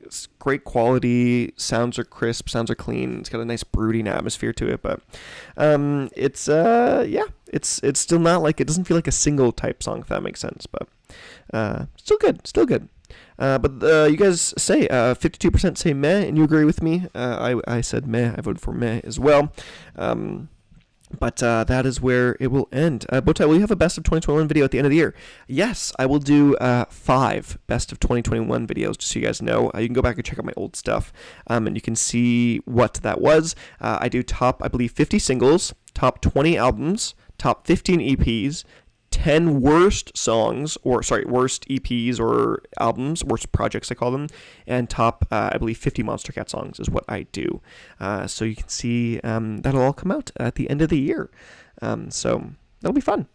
It's great quality. Sounds are crisp. Sounds are clean. It's got a nice brooding atmosphere to it. But it's still not like, it doesn't feel like a single type song, if that makes sense. But still good. But you guys say 52% say meh, and you agree with me. I said meh. I voted for meh as well. But that is where it will end. Bowtied, will you have a Best of 2021 video at the end of the year? Yes, I will do 5 Best of 2021 videos, just so you guys know. You can go back and check out my old stuff, and you can see what that was. I do top, I believe, 50 singles, top 20 albums, top 15 EPs, 10 worst songs, worst EPs or albums, worst projects I call them, and top, I believe, 50 Monster Cat songs is what I do. So you can see that'll all come out at the end of the year. So that'll be fun.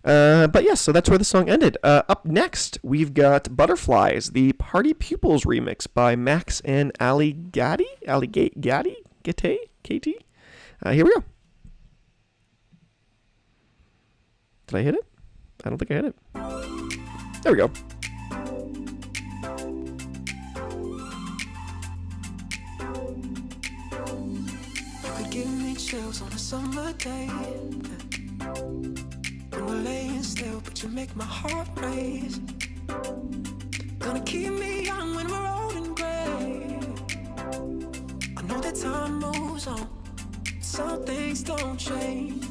But yes, so that's where the song ended. Up next, we've got Butterflies, the Party Pupils remix by Max and Ali Gatti. Gate? KT? Here we go. Did I hit it? I don't think I hit it. There we go. You could give me chills on a summer day. When we're laying still, but you make my heart race. Gonna keep me young when we're old and gray. I know that time moves on, some things don't change.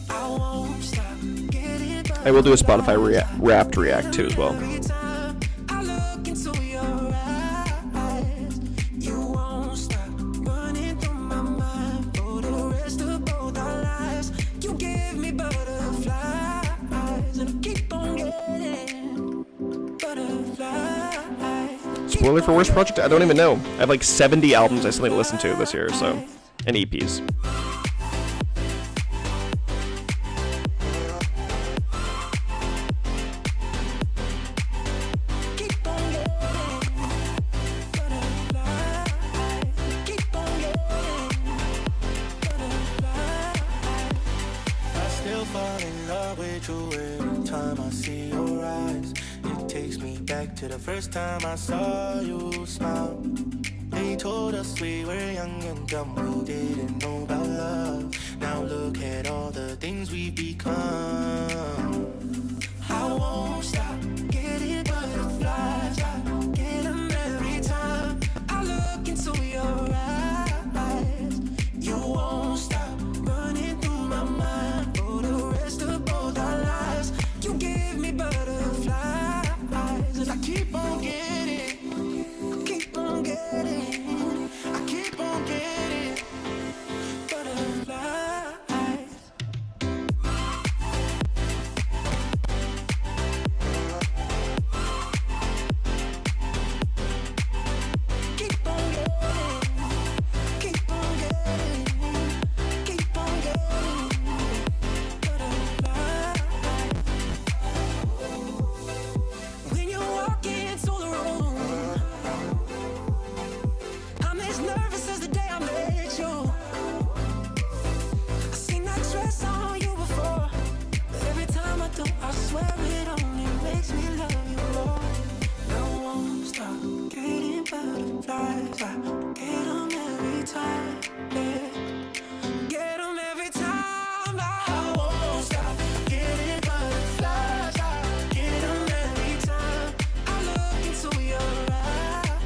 I won't stop getting by. I will do a Spotify Wrapped react too as well. Every time I look into your eyes, you won't stop running through my mind for the rest of both our lives. You give me butterflies, and I keep on getting butterflies. Spoiler for worst project? I don't even know. I have like 70 albums I still need to listen to this year, so, and EPs. Keep on getting butterflies. Keep on getting butterflies. I still fall in love with you every time I see your eyes. It takes me back to the first time I saw you smile. They told us we were young and dumb, we didn't know about love. Now look at all the things we've become. I won't stop getting butterflies. I get 'em every time I look into your eyes. You won't stop running through my mind for the rest of both our lives. You give me butterflies, and I keep on getting, keep on getting, I keep on getting butterflies. Keep on getting, keep on getting, keep on getting butterflies. When you walk into the room, I'm as nervous as the day I met you. I seen that dress on you before, but every time I do, I swear it only makes me love you more. I won't stop getting butterflies. I get 'em every time, yeah. Get 'em every time. I won't stop getting butterflies. I get 'em every time I look into your eyes.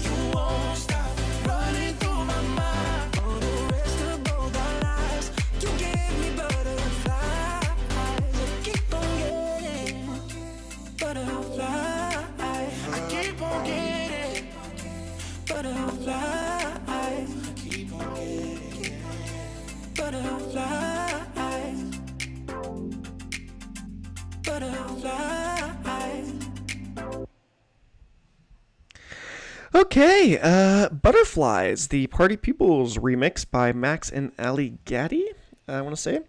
You won't stop running through my mind for the rest of both our lives. You give me butterflies. I keep on getting butterflies. I keep on getting butterflies. Keep on getting butterflies. Butterflies. Okay, Butterflies, the Party Pupils remix by Max and Ali Gatti, I want to say.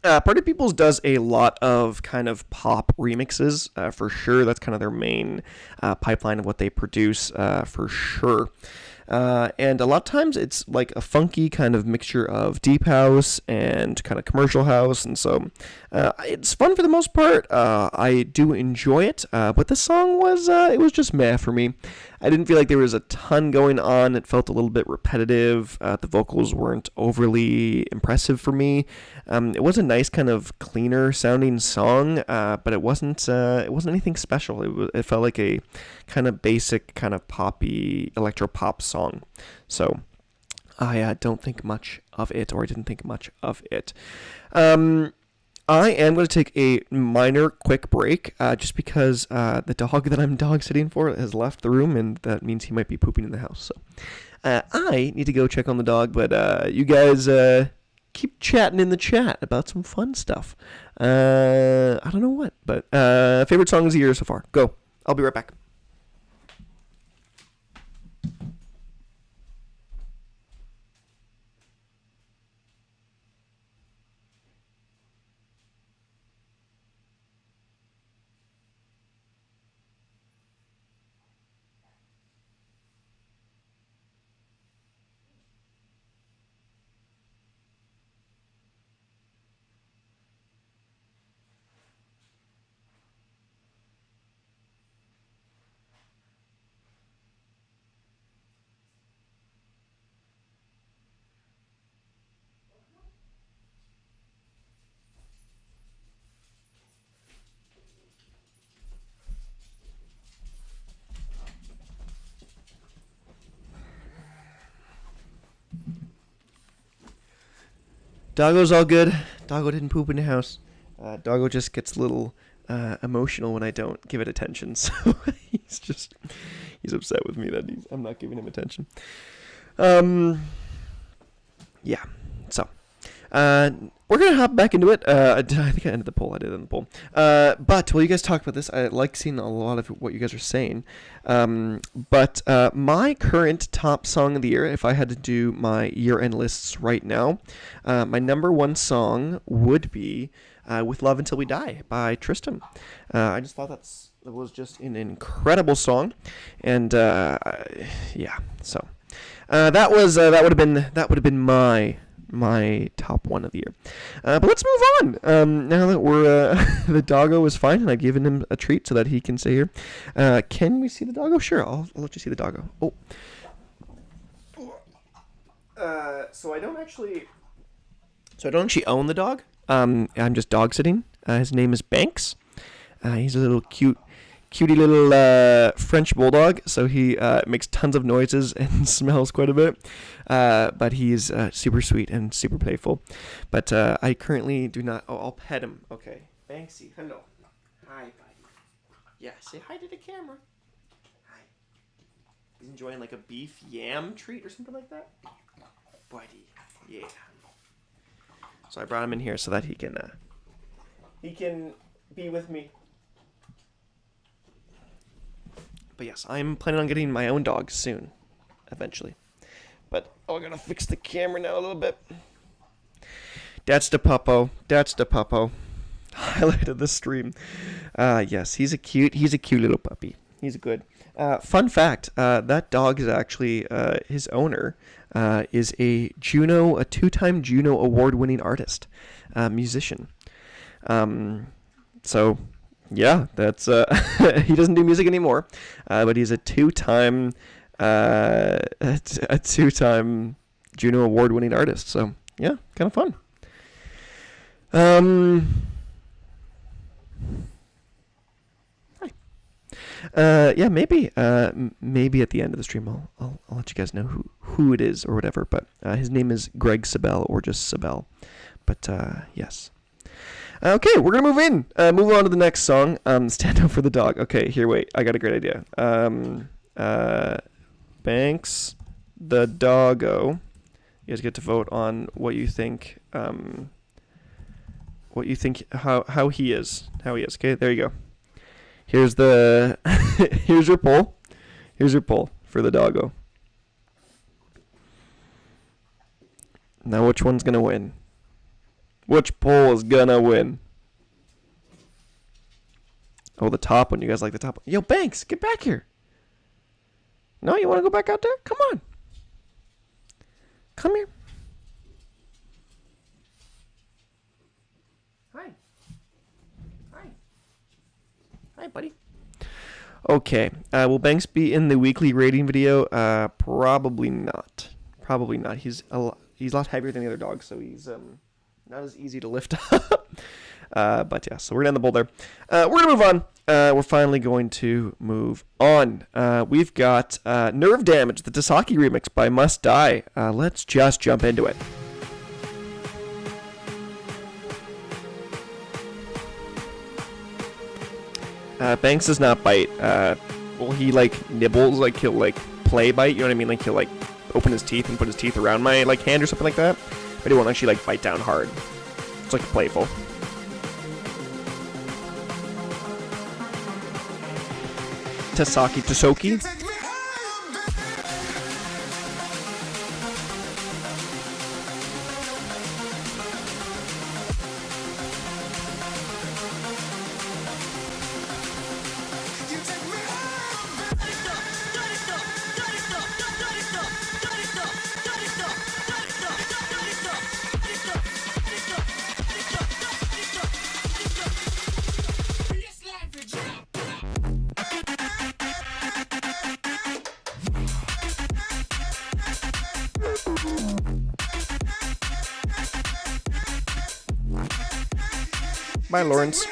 Party Peoples does a lot of kind of pop remixes, for sure. That's kind of their main pipeline of what they produce, for sure. And a lot of times it's like a funky kind of mixture of deep house and kind of commercial house, and so it's fun for the most part. I do enjoy it, but this song was it was just meh for me. I didn't feel like there was a ton going on. It felt a little bit repetitive. The vocals weren't overly impressive for me. It was a nice kind of cleaner sounding song, but it wasn't anything special. It felt like a kind of basic kind of poppy electro pop song. So I don't think much of it, or I didn't think much of it. I am going to take a minor quick break, just because the dog that I'm dog sitting for has left the room, and that means he might be pooping in the house. So I need to go check on the dog, but you guys keep chatting in the chat about some fun stuff. I don't know what, but favorite song of the year so far. Go. I'll be right back. Doggo's all good. Doggo didn't poop in the house. Doggo just gets a little emotional when I don't give it attention. So he's upset with me that I'm not giving him attention. Yeah. So, we're going to hop back into it. I think I ended the poll. I did end the poll. But while you guys talk about this, I like seeing a lot of what you guys are saying. But my current top song of the year, if I had to do my year-end lists right now, my number one song would be With Love Until We Die by Tristan. I just thought that was just an incredible song. And, yeah, so... that would have been my top one of the year. But let's move on. Now that we're the doggo is fine and I've given him a treat so that he can stay here. Can we see the doggo? Sure, I'll let you see the doggo. Oh. So I don't actually own the dog. I'm just dog sitting. His name is Banks. He's a little cutie little French bulldog, so he makes tons of noises and smells quite a bit, but he's super sweet and super playful. But I currently do not... Oh, I'll pet him. Okay. Banksy, hello. Hi, buddy. Yeah, say hi to the camera. Hi. He's enjoying like a beef yam treat or something like that. Buddy, yeah. So I brought him in here so that he can be with me. But yes, I'm planning on getting my own dog soon, eventually. But, I gotta fix the camera now a little bit. That's the puppo. Highlight of the stream. Yes, he's a cute little puppy. He's good. Fun fact, that dog is actually, his owner, is a 2-time Juno award-winning artist, musician. So... yeah, that's he doesn't do music anymore, but he's a 2-time Juno award-winning artist. So yeah, kind of fun. Hi. Yeah, maybe at the end of the stream I'll let you guys know who it is or whatever. But his name is Greg Sabel or just Sabel. But yes. Okay, we're going to move on to the next song. Stand Up for the Dog. Okay, here, wait. I got a great idea. Banks, the doggo. You guys get to vote on what you think, how he is. Okay, there you go. Here's here's your poll. Here's your poll for the doggo. Now which one's going to win? Which poll is gonna win? Oh, the top one. You guys like the top one? Yo, Banks, get back here. No, you want to go back out there? Come on. Come here. Hi. Hi, buddy. Okay. Will Banks be in the weekly rating video? Probably not. He's a lot heavier than the other dogs, so he's not as easy to lift up. But yeah, so we're going to end the bowl there. We're going to move on. We're finally going to move on. We've got Nerve Damage, the Tasaki remix by Must Die. Let's just jump into it. Banks does not bite. Well, he nibbles, he'll play bite, you know what I mean? He'll open his teeth and put his teeth around my hand or something like that. But he won't actually bite down hard. It's playful. Tasoki. Bye, Lawrence.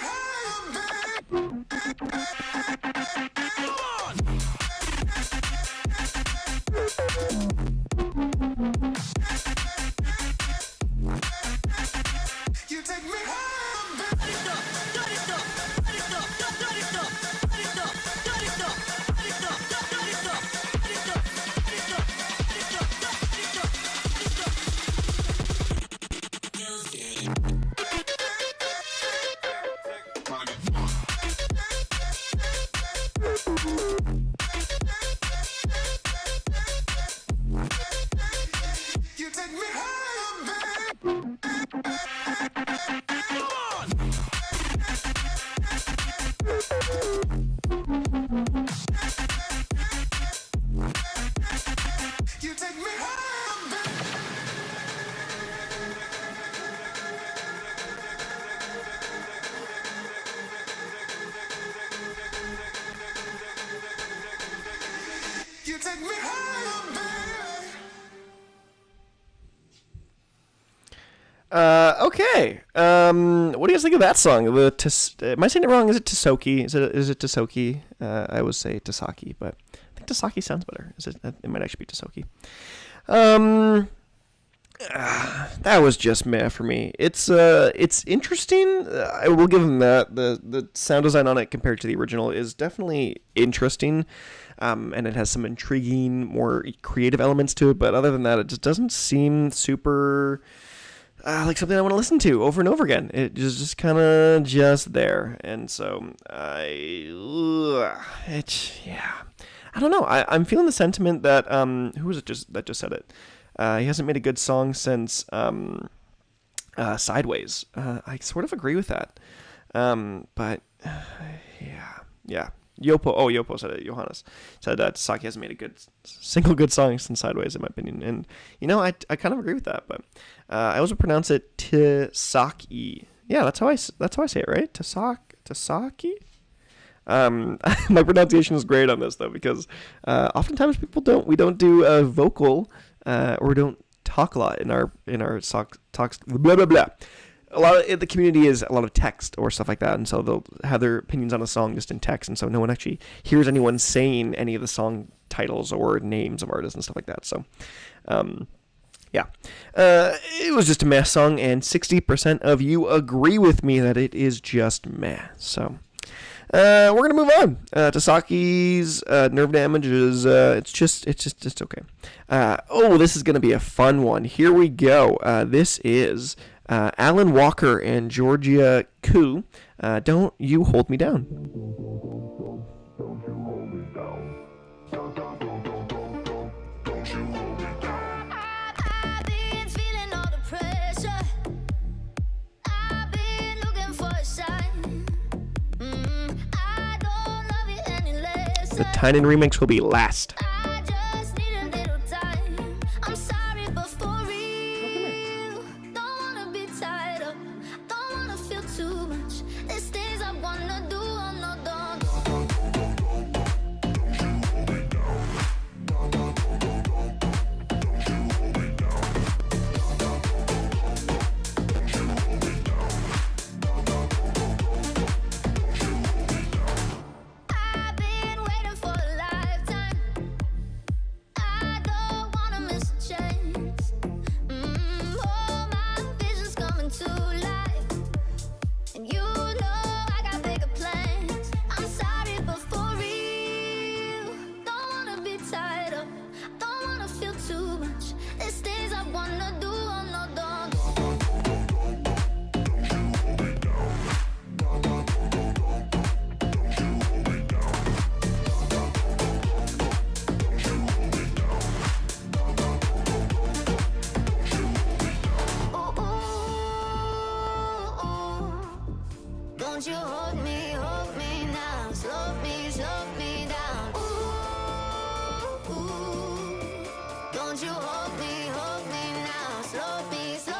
Okay. What do you guys think of that song? Am I saying it wrong? Is it Tasoki? Is it Tasoki? I always say Tasaki, but I think Tasaki sounds better. It might actually be Tasoki. That was just meh for me. It's interesting. I will give them that. The sound design on it compared to the original is definitely interesting. And it has some intriguing, more creative elements to it. But other than that, it just doesn't seem super like something I want to listen to over and over again. It is just kind of just there. And so I don't know. I'm feeling the sentiment that who was it that just said it? He hasn't made a good song since Sideways. I sort of agree with that. But yeah. Yopo said it. Johannes said that Tasaki hasn't made a single good song since Sideways, in my opinion. And, I kind of agree with that. But I also pronounce it Tasaki. Yeah, that's how I say it, right? Tasaki? My pronunciation is great on this, though, because oftentimes we don't do a vocal or don't talk a lot in our talks, blah, blah, blah. A lot of the community is a lot of text or stuff like that, and so they'll have their opinions on a song just in text, and so no one actually hears anyone saying any of the song titles or names of artists and stuff like that. So, it was just a meh song, and 60% of you agree with me that it is just meh. So, we're gonna move on. Tasaki's nerve damage is it's just okay. This is gonna be a fun one. Here we go. This is Alan Walker and Georgia Koo. Don't You Hold Me Down. Don't you hold me down. Don't you hold me down. I've been feeling all the pressure. I've been looking for a sign. I don't love you any less. The Tynan remix will be last. I just need a little time. I'm sorry, but for real, don't wanna be tied up. Don't wanna feel too much. There's things I wanna do. Oh no, don't. I've been waiting for a lifetime. I don't wanna miss a chance. Oh, my vision's coming to life, and you know I got bigger plans. I'm sorry, but for real, don't wanna be tied up. Don't wanna feel too much. There's things I wanna do. Oh no, don't. Don't you hold me now, slow me down. Ooh, don't you hold me now, slow me down.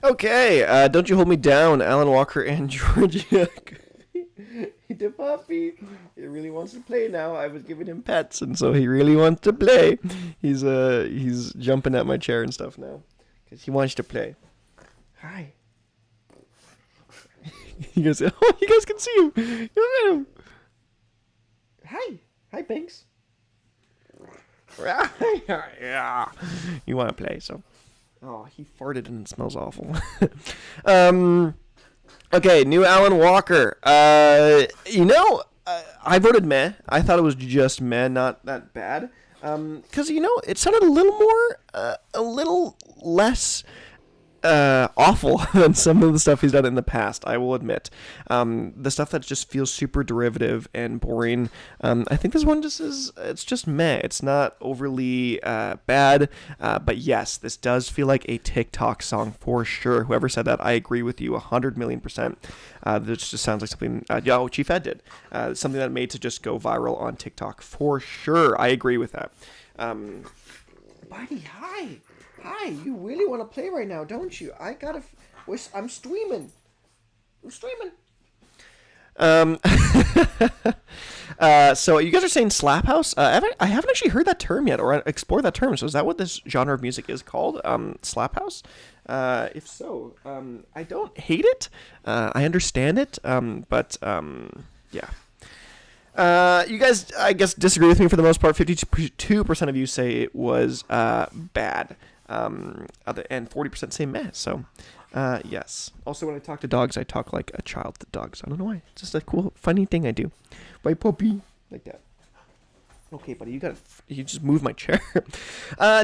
Okay, Don't You Hold Me Down, Alan Walker and Georgia. The puppy. He really wants to play now. I was giving him pets, and so he really wants to play. He's jumping at my chair and stuff now because he wants to play. Hi. You guys can see him. Look at him. Hi, Banks. Yeah. You want to play, so. Oh, he farted and it smells awful. Okay, new Alan Walker. I voted meh. I thought it was just meh, not that bad. Because, it sounded a little more, a little less awful than some of the stuff he's done in the past, I will admit. The stuff that just feels super derivative and boring, I think this one it's just meh. It's not overly bad, but yes, this does feel like a TikTok song for sure. Whoever said that, I agree with you 100,000,000%. This just sounds like something, Chief Ed did. Something that made to just go viral on TikTok for sure. I agree with that. Buddy, hi. Hi, you really want to play right now, don't you? I'm streaming. So you guys are saying slap house? I haven't actually heard that term yet or explored that term. So is that what this genre of music is called? Slap house? If so, I don't hate it. I understand it. But yeah. You guys, I guess, disagree with me for the most part. 52% of you say it was bad. And 40% say meh. So, yes. Also, when I talk to dogs, I talk like a child to dogs. I don't know why. It's just a cool, funny thing I do. Bye, puppy. Like that. Okay, buddy, you just moved my chair.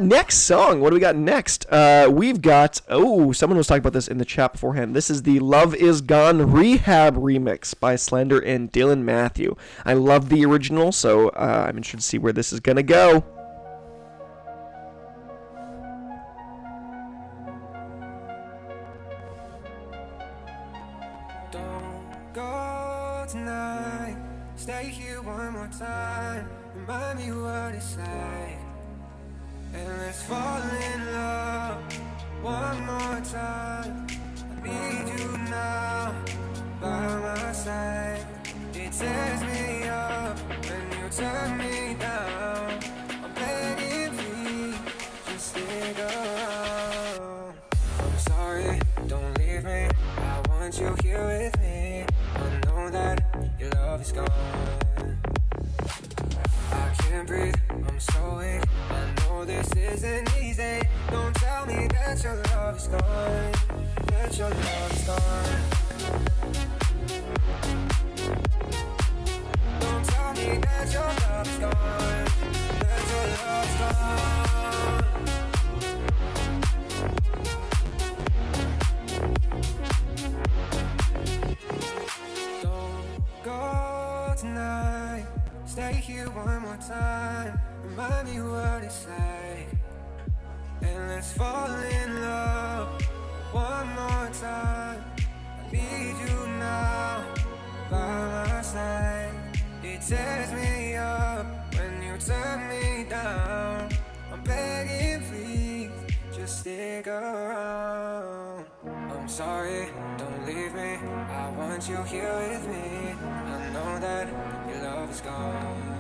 Next song. What do we got next? We've got, someone was talking about this in the chat beforehand. This is the Love Is Gone Rehab remix by Slender and Dylan Matthew. I love the original, so I'm interested to see where this is going to go. Don't go tonight. Stay here one more time. Remind me what it's like. And let's fall in love one more time. I need you now by my side. It tears me up when you turn me down. I'm begging, please, just stick around. I'm sorry, don't leave me. I want you here with me. I know that your love is gone. I can't breathe, I'm so weak. I know this isn't easy. Don't tell me that your love is gone. That your love is gone. Don't tell me that your love is gone. That your love is gone. Don't go tonight. Stay here one more time. Remind me what it's like. And let's fall in love one more time. I need you now by my side. It tears me up when you turn me down. I'm begging, please, just stick around. I'm sorry, don't leave me. I want you here with me. I know that your love is gone.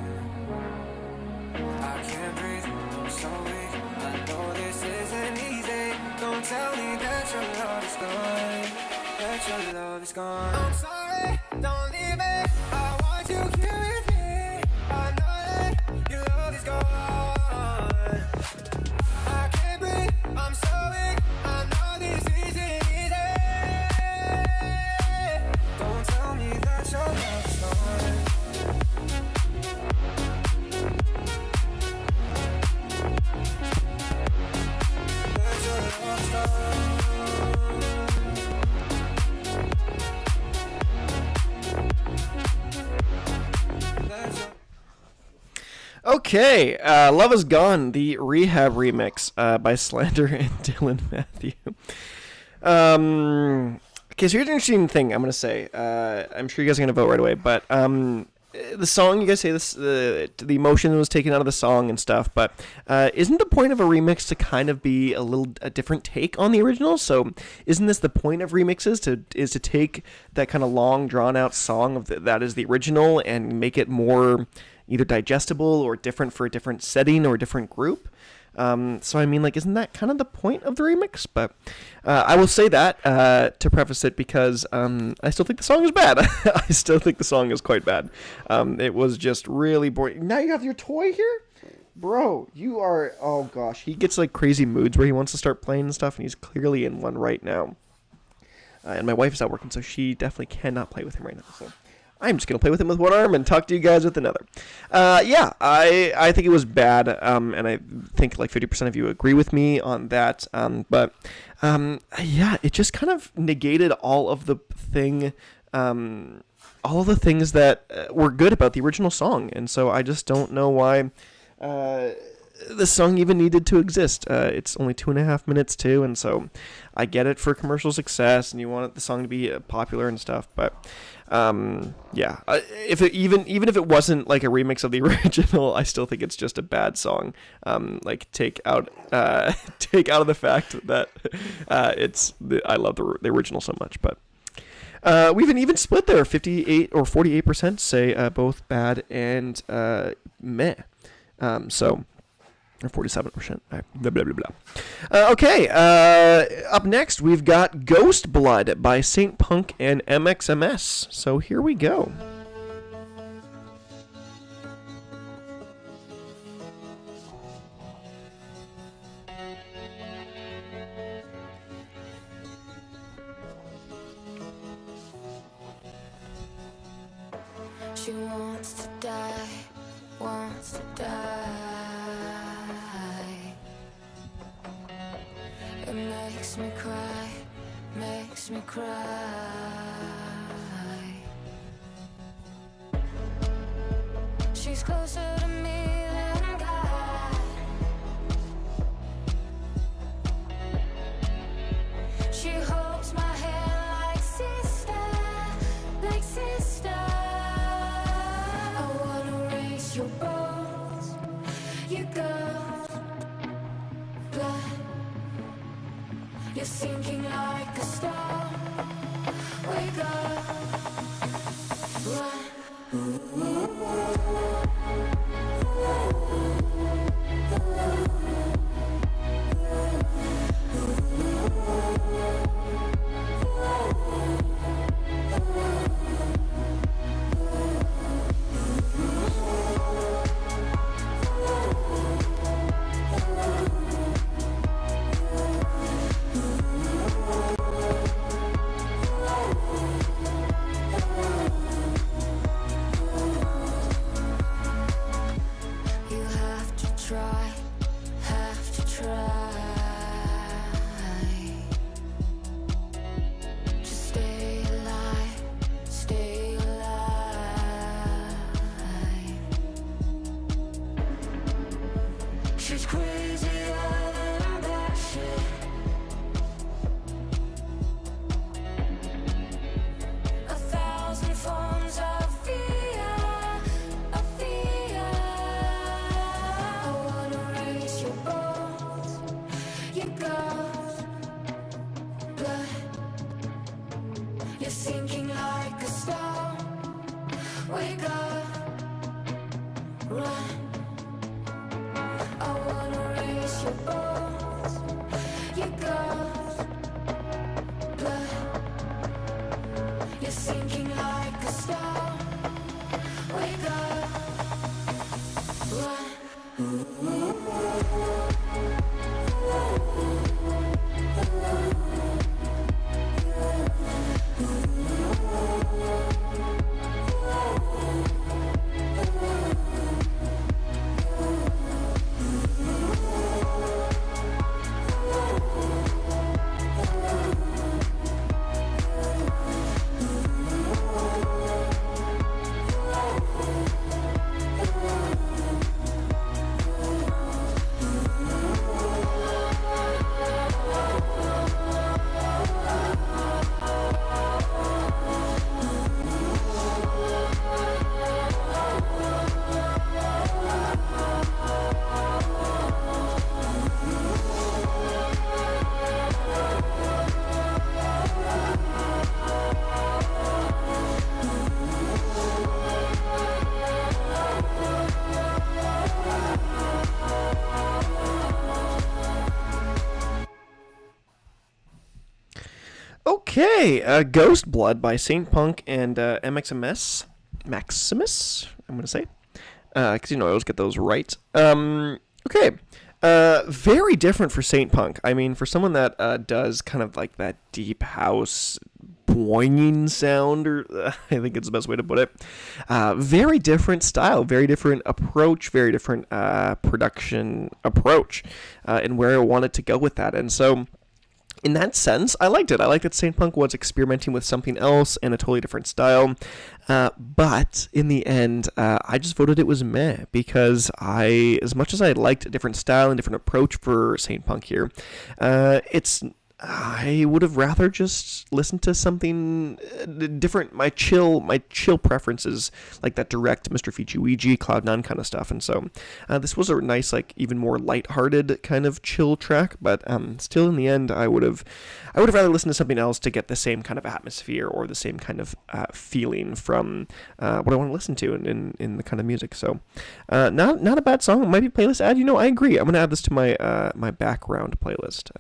I can't breathe, I'm so weak. I know this isn't easy. Don't tell me that your love is gone. That your love is gone. I'm sorry, don't leave me. I want you here with me. I know that your love is gone. I can't breathe, I'm so weak. I know this isn't easy. Don't tell me that your love is gone. That your love is gone. Okay, Love Is Gone, the Rehab remix by Slender and Dylan Matthew. Okay, so here's an interesting thing I'm going to say. I'm sure you guys are going to vote right away, but the song, you guys say this, the emotion was taken out of the song and stuff, but isn't the point of a remix to kind of be a different take on the original? So isn't this the point of remixes, to take that kind of long, drawn-out song that is the original and make it more either digestible or different for a different setting or a different group? So I mean, like, isn't that kind of the point of the remix? But I will say that to preface it, because I still think the song is bad. I still think the song is quite bad. It was just really boring. Now you have your toy here? Bro, you are... Oh, gosh. He gets, like, crazy moods where he wants to start playing and stuff, and he's clearly in one right now. And my wife is out working, so she definitely cannot play with him right now. So I'm just going to play with him with one arm and talk to you guys with another. Yeah, I think it was bad, and I think like 50% of you agree with me on that. But yeah, it just kind of negated all of the things that were good about the original song. And so I just don't know why the song even needed to exist. It's only 2.5 minutes too, and so I get it for commercial success, and you want the song to be popular and stuff. But yeah, if it, even if it wasn't like a remix of the original, I still think it's just a bad song. Like take out of the fact that I love the original so much, but. We've an even split there. 58 or 48% say both bad and meh. So, or 47%. Blah, blah, blah, blah. Okay, up next we've got Ghost Blood by Saint Punk and MXMS. So here we go. She wants to die, wants to die. It makes me cry, makes me cry. She's closer to me than God. She holds my hand like sister, like sister. Your bones, you go blood. You're sinking like a stone. Wake up, run. Okay, Ghost Blood by Saint Punk and MXMS. Maximus, I'm going to say. Because, I always get those right. Okay. Very different for Saint Punk. I mean, for someone that does kind of like that deep house, boinging sound, or I think it's the best way to put it. Very different style, very different approach, very different production approach, and where I wanted to go with that. And so, in that sense, I liked it. I liked that Saint Punk was experimenting with something else and a totally different style. But in the end, I just voted it was meh, because as much as I liked a different style and different approach for Saint Punk here, I would have rather just listened to something different. My chill preferences, like that direct Mr. Fiji Ouija, Cloud9 kind of stuff. And so this was a nice, like, even more lighthearted kind of chill track. But still, in the end, I would have rather listened to something else to get the same kind of atmosphere or the same kind of feeling from what I want to listen to in the kind of music. So not a bad song. It might be playlist ad. I agree. I'm gonna add this to my my background playlist.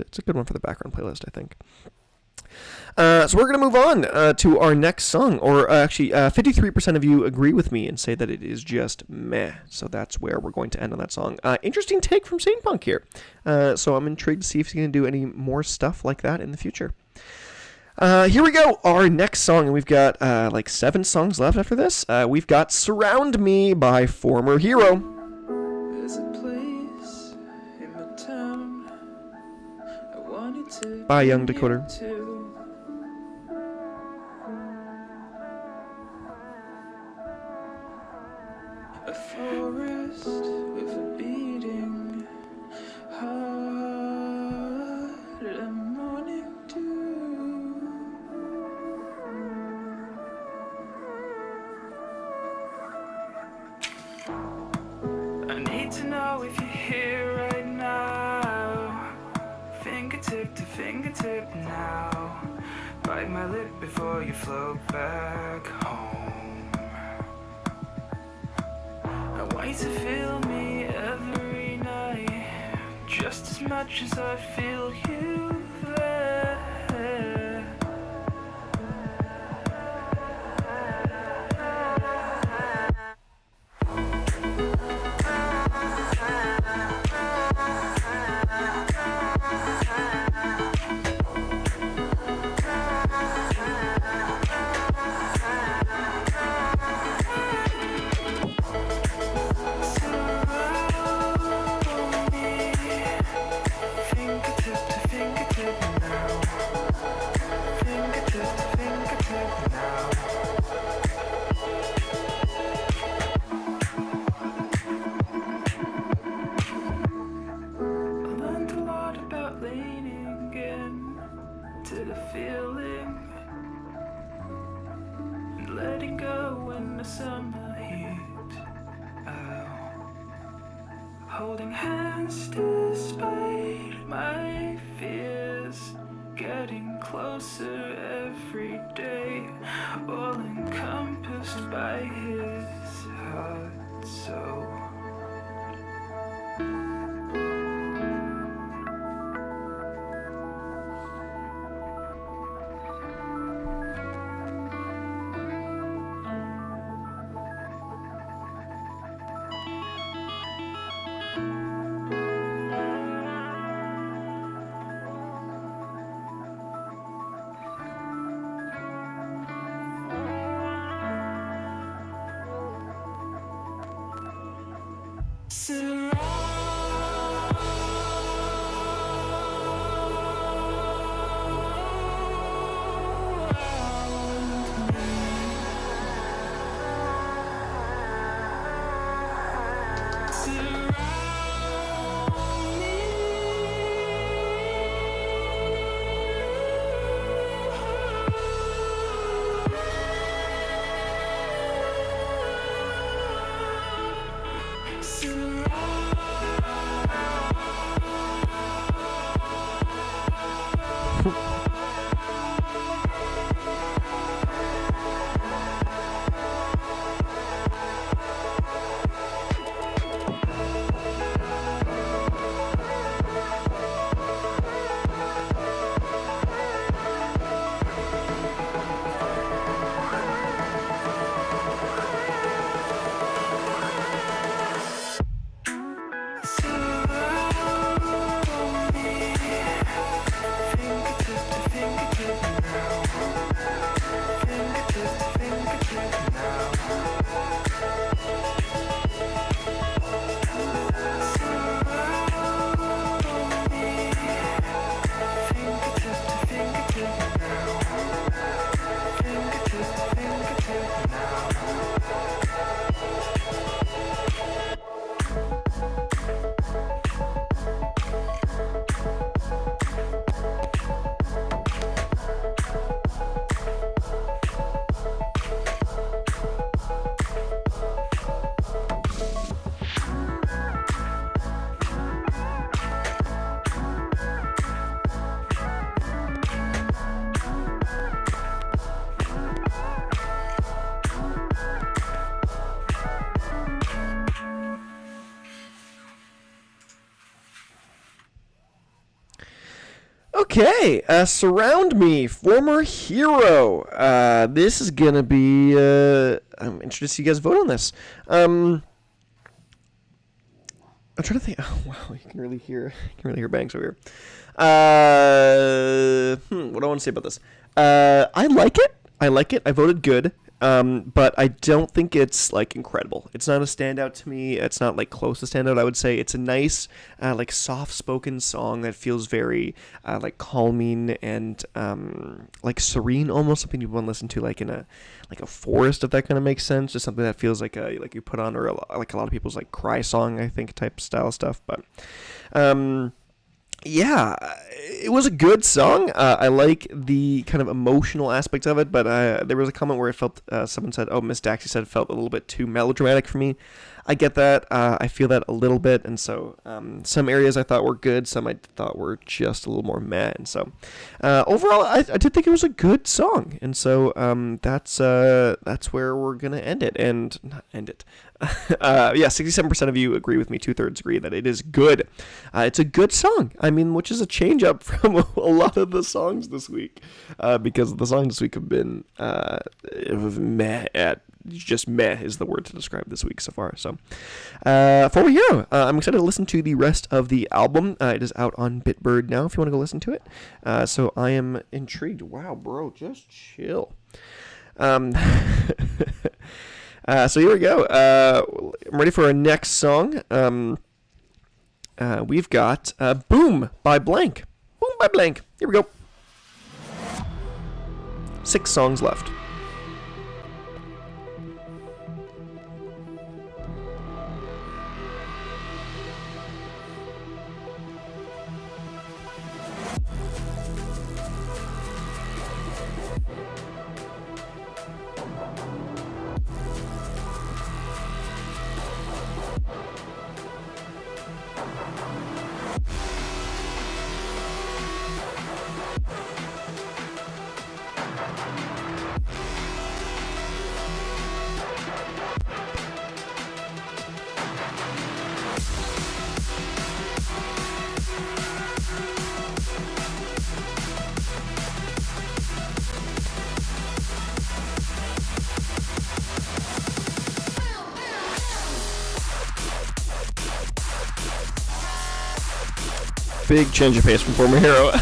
It's a good one for the background playlist, I think. So we're going to move on to our next song, or actually 53% of you agree with me and say that it is just meh, so that's where we're going to end on that song. Interesting take from Saint Punk here, so I'm intrigued to see if he's going to do any more stuff like that in the future. Here we go, our next song, and we've got like 7 songs left after this. We've got Surround Me by Former Hero. There's a place in my town I wanted to By Young Decoder. A forest with a beating heart and morning dew. I need to know if you're here right now. Fingertip to fingertip now. Bite my lip before you float back home. I want you to feel me every night, just as much as I feel you there. Holding hands despite my fears, getting closer every day, all encompassed by his heart. So surround Okay, Surround Me, Former Hero. This is gonna be. I'm interested to see you guys vote on this. I'm trying to think. Oh wow, you can really hear Banks over here. What do I want to say about this? I like it. I voted good. But I don't think it's like incredible. It's not a standout to me. It's not like close to standout. I would say it's a nice, like soft-spoken song that feels very, like calming and like serene, almost something you want to listen to like in a forest, if that kind of makes sense. Just something that feels like you put on, or like a lot of people's like cry song, I think, type style stuff. But yeah, it was a good song. I like the kind of emotional aspects of it, but there was a comment where I felt someone said, "Oh, Miss Daxie said it felt a little bit too melodramatic for me." I get that. I feel that a little bit, and so some areas I thought were good, some I thought were just a little more meh. And so overall, I did think it was a good song, and so that's where we're gonna end it, and not end it. Yeah, 67% of you agree with me. 2/3 agree that it is good. It's a good song. I mean, which is a change up from a lot of the songs this week, because the songs this week have been meh. Just meh is the word to describe this week so far. So, Former Hero. I'm excited to listen to the rest of the album. It is out on Bitbird now. If you want to go listen to it, so I am intrigued. Wow, bro, just chill. So here we go. I'm ready for our next song. We've got Boom by Blank. Boom by Blank. Here we go. 6 songs left. Big change of pace from Former Hero.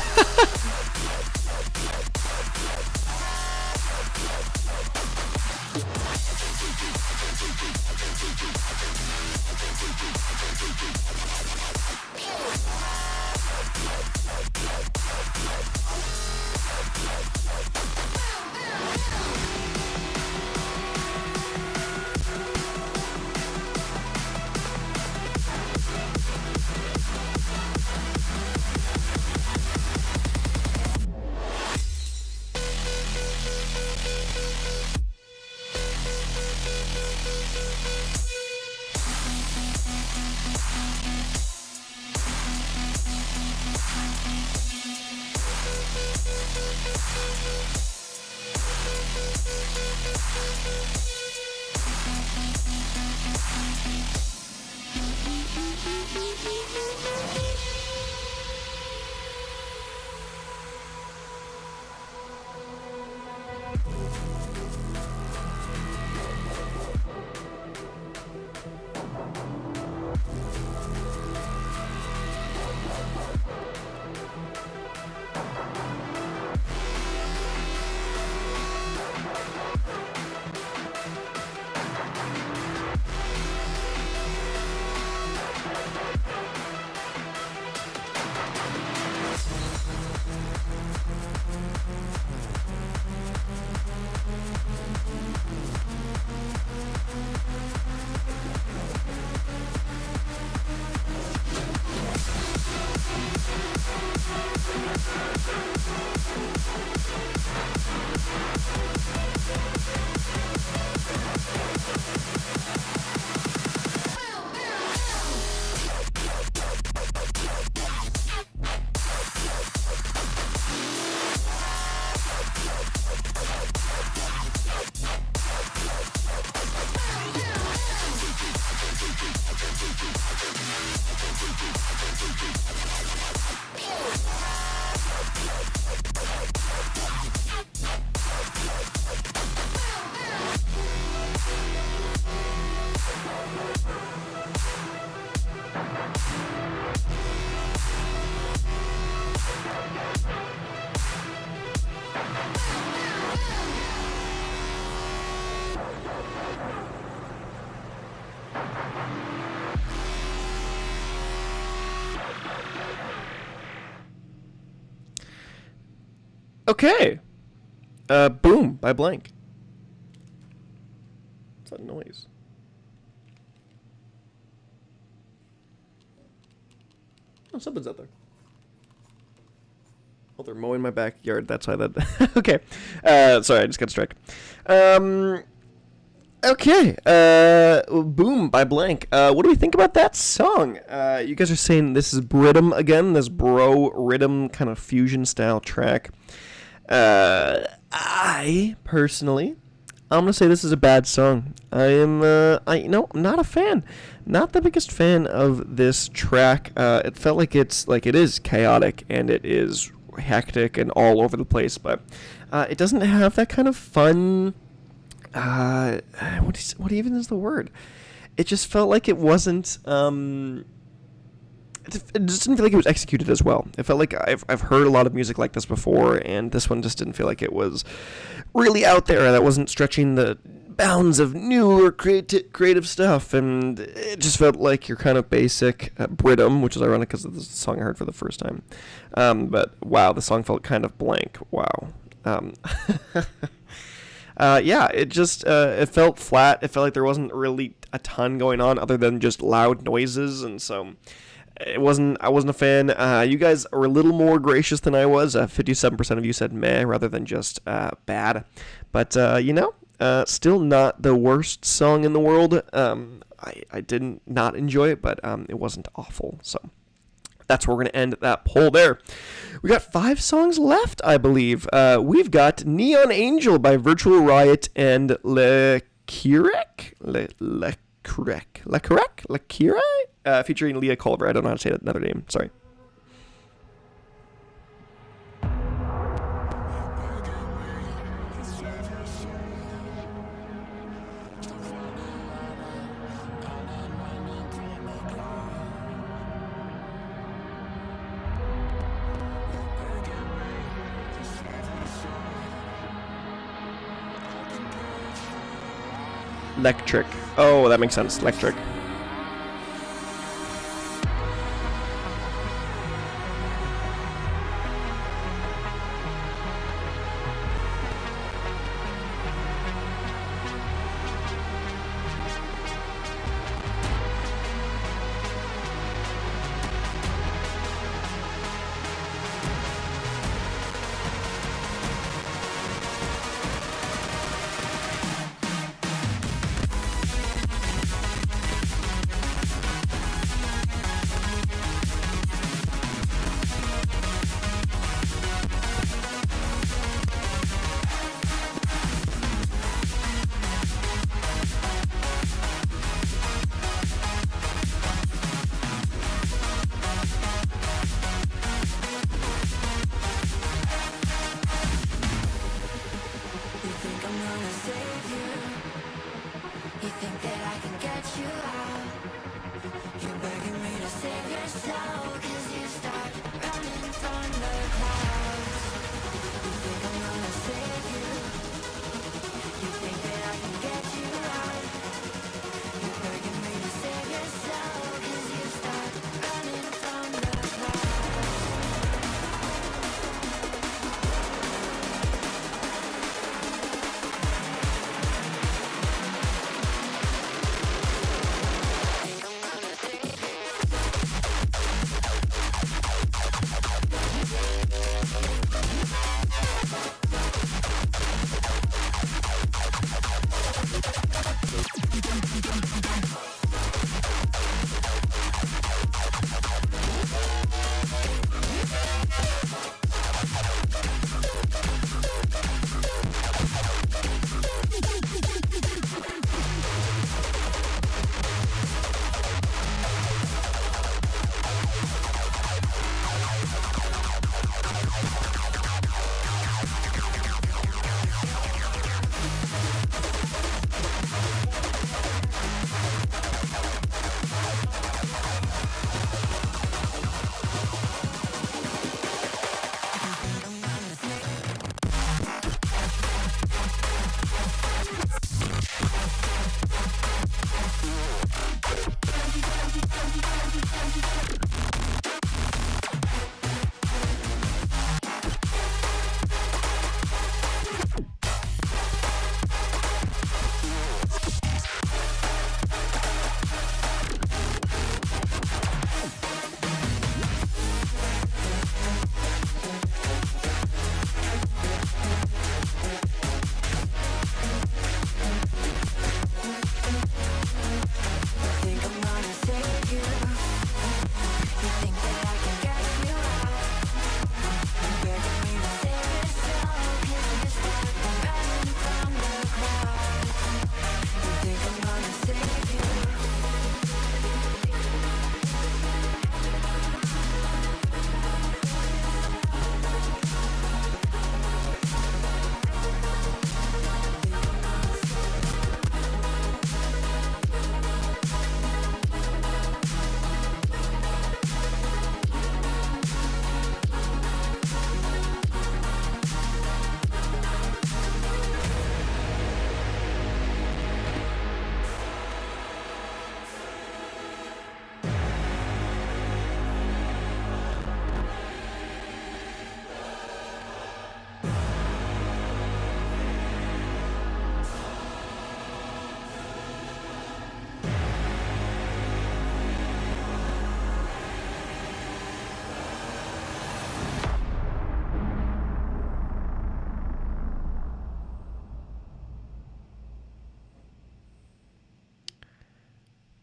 Okay. Boom by Blank. What's that noise? Oh, something's out there. Oh, they're mowing my backyard. That's why that... Okay. Sorry, I just got distracted. Okay. Boom by Blank. What do we think about that song? You guys are saying this is Bridum again, this bro rhythm kind of fusion style track. I personally, I'm gonna say this is a bad song. I'm not a fan. Not the biggest fan of this track. It felt like it is chaotic and it is hectic and all over the place, but it doesn't have that kind of fun. What even is the word? It just felt like it wasn't. It just didn't feel like it was executed as well. It felt like I've heard a lot of music like this before, and this one just didn't feel like it was really out there. That wasn't stretching the bounds of new or creative stuff, and it just felt like your kind of basic Bridum, which is ironic because this is the song I heard for the first time. But wow, the song felt kind of blank. Wow. Yeah, it just it felt flat. It felt like there wasn't really a ton going on other than just loud noises, and so I wasn't a fan. You guys are a little more gracious than I was. 57% of you said meh rather than just bad. But still not the worst song in the world. I didn't not enjoy it, but it wasn't awful. So that's where we're going to end that poll there. We got 5 songs left, I believe. We've got Neon Angel by Virtual Riot and Le Kirek? Le Kirek? Featuring Leah Culver. I don't know how to say that another name. Sorry. Electric. Oh, that makes sense. Electric.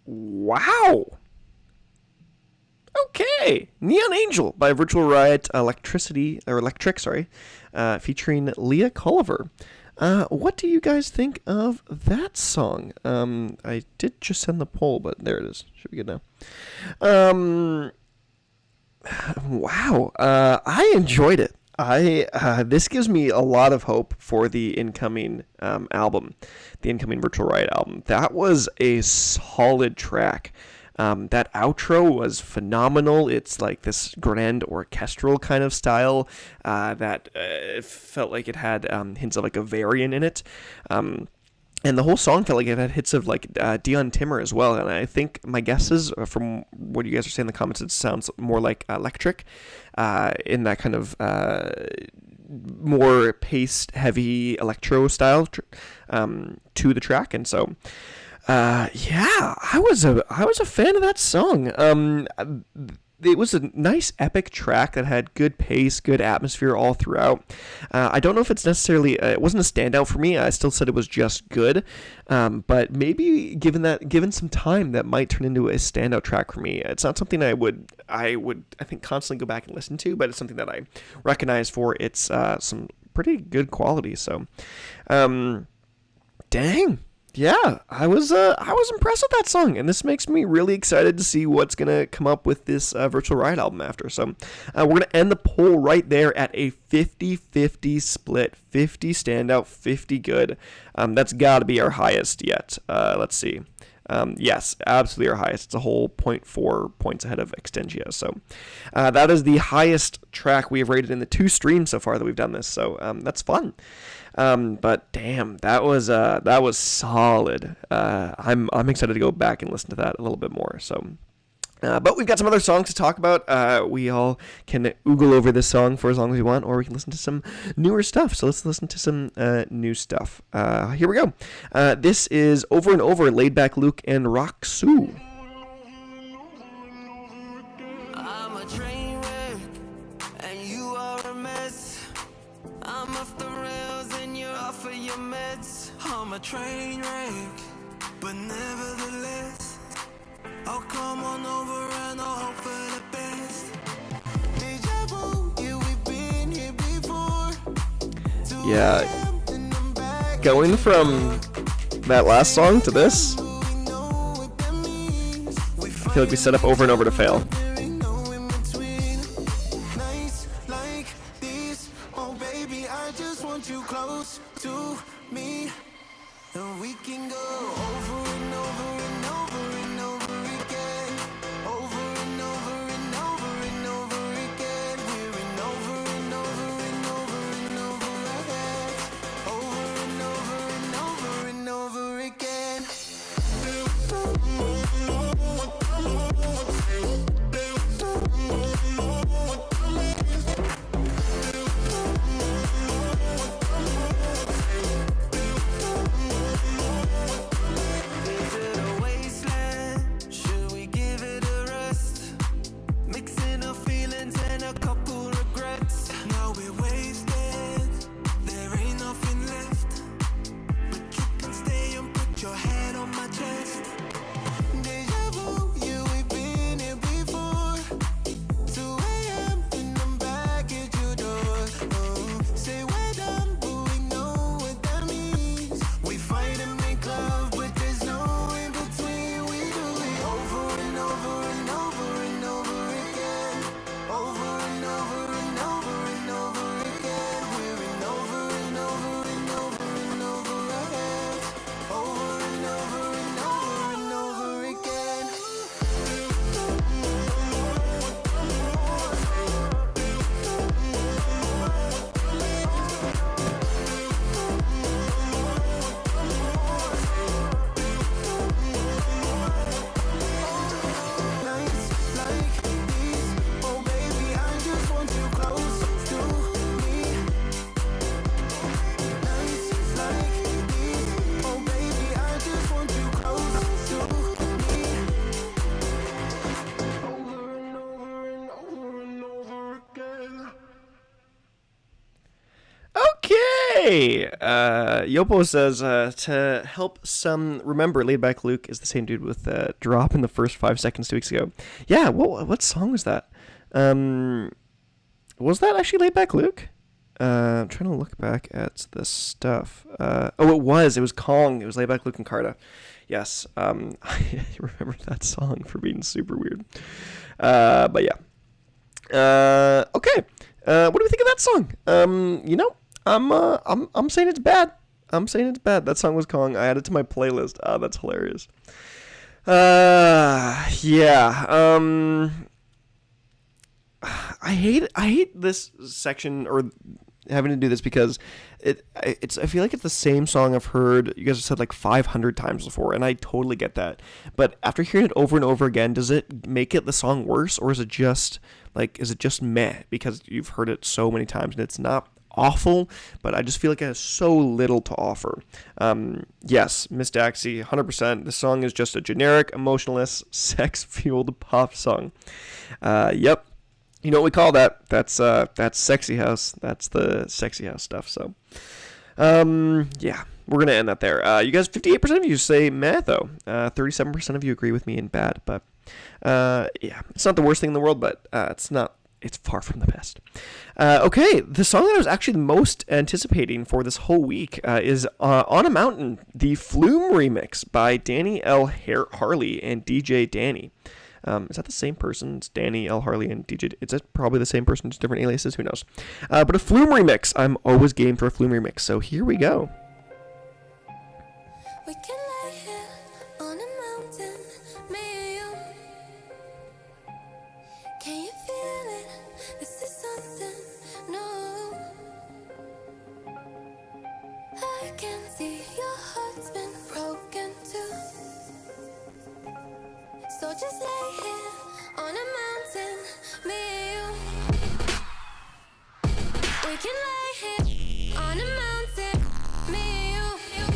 Wow. Okay, Neon Angel by Virtual Riot Electric, featuring Leah Culliver. What do you guys think of that song? I did just send the poll, but there it is. Should be good now. Wow, I enjoyed it. This gives me a lot of hope for the incoming album, the incoming Virtual Riot album. That was a solid track. That outro was phenomenal. It's like this grand orchestral kind of style that felt like it had hints of like a variant in it. And the whole song felt like it had hits of like Dion Timmer as well. And I think my guess is, from what you guys are saying in the comments, it sounds more like Electric in that kind of more pace-heavy electro style to the track. And so... yeah, I was a fan of that song. It was a nice epic track that had good pace, good atmosphere all throughout. I don't know if it's necessarily, it wasn't a standout for me. I still said it was just good. But maybe given some time, that might turn into a standout track for me. It's not something I think constantly go back and listen to, but it's something that I recognize for its, some pretty good quality. So, dang. Yeah, I was impressed with that song, and this makes me really excited to see what's going to come up with this Virtual Riot album after. So we're going to end the poll right there at a 50-50 split, 50 standout, 50 good. That's got to be our highest yet. Let's see. Yes, absolutely our highest. It's a whole 0.4 points ahead of Extensia. So that is the highest track we have rated in the 2 streams so far that we've done this. So that's fun. But damn, that was solid. I'm excited to go back and listen to that a little bit more. So, but we've got some other songs to talk about. We all can oogle over this song for as long as we want, or we can listen to some newer stuff. So let's listen to some new stuff. Here we go. This is Over and Over, Laid Back Luke and Rock Sue. I'm a train wreck, and you are a mess. I'm off the rails, and you're off of your meds. I'm a train wreck, but nevertheless, I'll come on over and I'll hope for the best. Deja vu, yeah, we've been here before. Yeah, going from that last song to this, I feel like we set up Over and Over to fail. You close to me, and we can go over and over and over and over again, over and over and over and over again. We're in over and over and over and over again, over and over and over and over again. Okay. Yopo says to help some remember, Laid Back Luke is the same dude with drop in the first 5 seconds 2 weeks ago. Yeah. What song was that? Was that actually Laid Back Luke? I'm trying to look back at the stuff. It was Kong. It was Laid Back Luke and Carta. Yes. I remember that song for being super weird. But yeah. Okay. What do we think of that song? I'm saying it's bad. I'm saying it's bad. That song was Kong. I added it to my playlist. That's hilarious. Yeah. I hate this section or having to do this because I feel like it's the same song I've heard you guys have said like 500 times before, and I totally get that. But after hearing it over and over again, does it make it the song worse, or is it just meh because you've heard it so many times and it's not awful, but I just feel like it has so little to offer. Yes, Miss Daxie, 100%. The song is just a generic, emotionless, sex-fueled pop song. Yep. You know what we call that? That's Sexy House. That's the Sexy House stuff. So, yeah, we're going to end that there. You guys, 58% of you say meh, though. 37% of you agree with me in bad. But, yeah, it's not the worst thing in the world, but it's far from the best. Okay, the song that I was actually the most anticipating for this whole week is On a Mountain, the Flume remix by Danny L. Harley and DJ Danny. Is that the same person? It's Danny L. Harley and DJ. Is it probably the same person, just different aliases? Who knows? But a Flume remix. I'm always game for a Flume remix. So here we go. We can lay here on a mountain, me and you. Can you feel it? This is something new. I can see your heart's been broken too. So just lay here on a mountain, me and you. We can lay here on a mountain, me and you.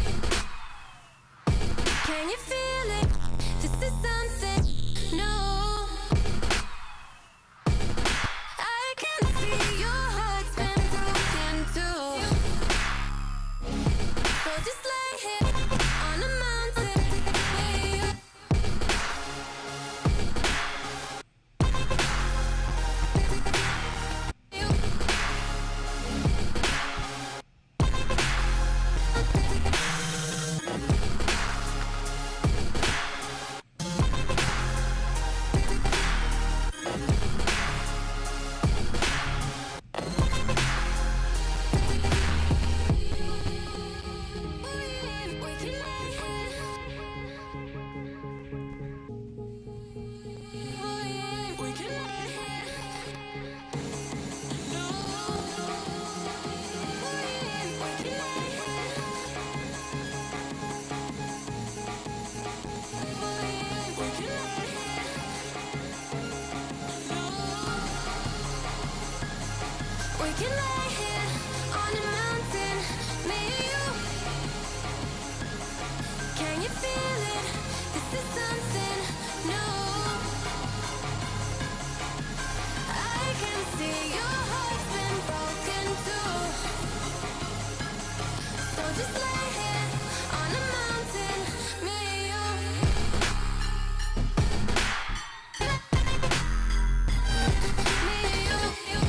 Can you feel it? This is something new. I can see your heart's been broken too. So just lay here on a mountain, me and you. We can lay here on a mountain, me and you. Can you feel it? This is something new. I can see your heart's been broken too. So just lay here on a mountain, me and you. Me and you.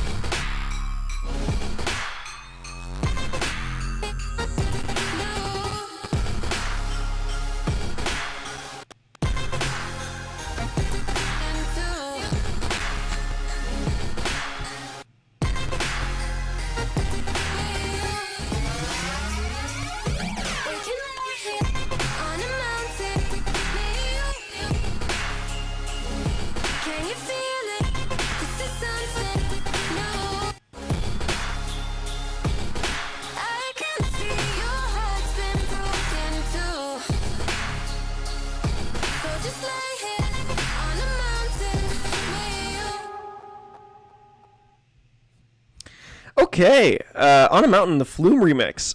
Okay, On a Mountain, the Flume remix.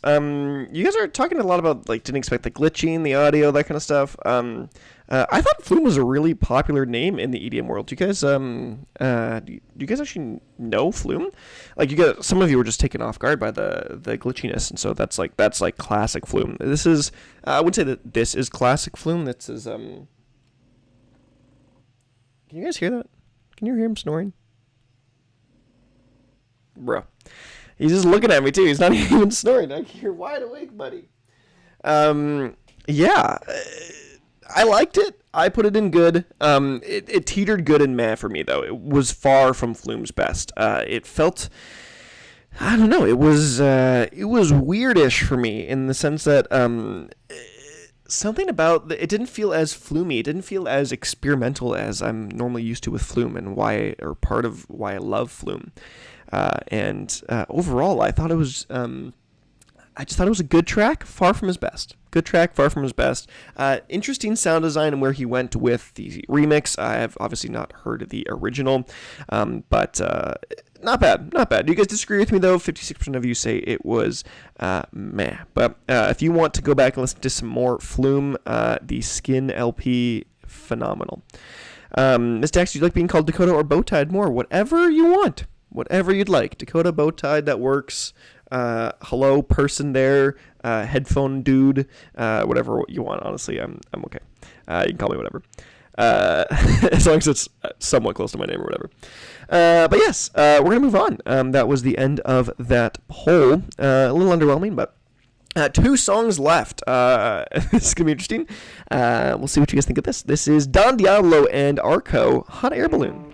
You guys are talking a lot about, like, didn't expect the glitching, the audio, that kind of stuff. I thought Flume was a really popular name in the EDM world. Do you guys actually know Flume? Like, some of you were just taken off guard by the glitchiness, and so that's like classic Flume. This is, I would say that this is classic Flume. This is, can you guys hear that? Can you hear him snoring? Bro. He's just looking at me too. He's not even snoring. You're wide awake, buddy. Yeah. I liked it. I put it in good. It teetered good and meh for me, though. It was far from Flume's best. It felt, I don't know, it was weirdish for me in the sense that something about it didn't feel as flumey. It didn't feel as experimental as I'm normally used to with Flume, and part of why I love Flume. Overall, I thought it was. I just thought it was a good track, far from his best. Good track, far from his best. Interesting sound design and where he went with the remix. I have obviously not heard the original, but not bad, not bad. Do you guys disagree with me, though? 56% of you say it was meh. But if you want to go back and listen to some more Flume, the Skin LP, phenomenal. Miss Dax, do you like being called Dakota or Bowtied more? Whatever you want. Whatever you'd like. Dakota, Bowtied, that works. Hello, person there, headphone dude, whatever you want. Honestly, I'm okay. You can call me whatever, as long as it's somewhat close to my name or whatever. But yes, we're gonna move on. That was the end of that poll. A little underwhelming, but 2 songs left. This is gonna be interesting. We'll see what you guys think of this. This is Don Diablo and Arco, Hot Air Balloon.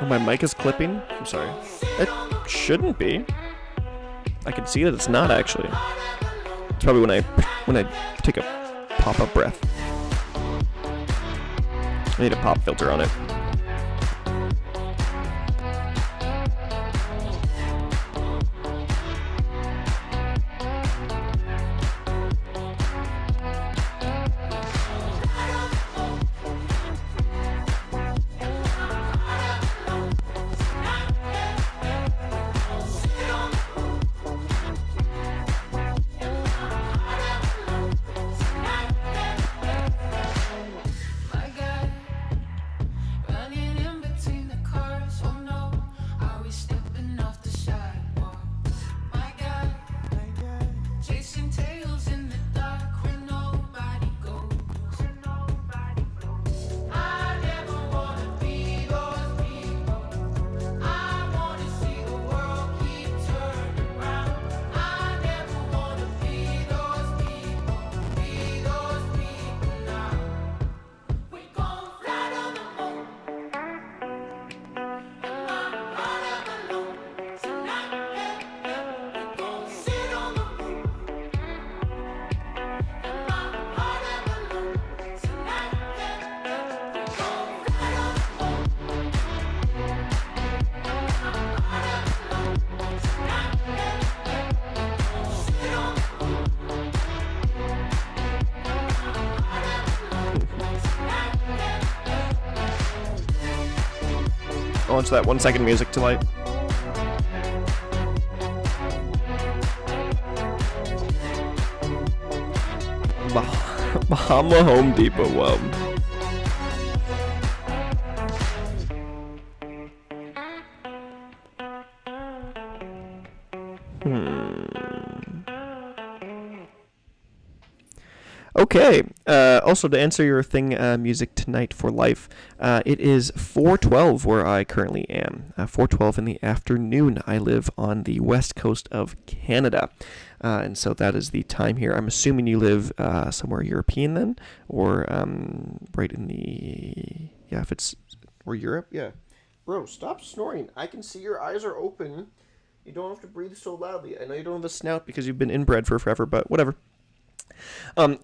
Oh, my mic is clipping? I'm sorry. It shouldn't be. I can see that it's not, actually. It's probably when I take a pop-up breath. I need a pop filter on it. I want that 1 second music to light. Bahama Home Depot, whoa. Okay. Also, to answer your thing, music tonight for life, it is 4:12 where I currently am. 4:12 in the afternoon. I live on the west coast of Canada, and so that is the time here. I'm assuming you live somewhere European then, or right in the if it's or Europe, yeah. Bro, stop snoring. I can see your eyes are open. You don't have to breathe so loudly. I know you don't have a snout because you've been inbred for forever, but whatever. Okay.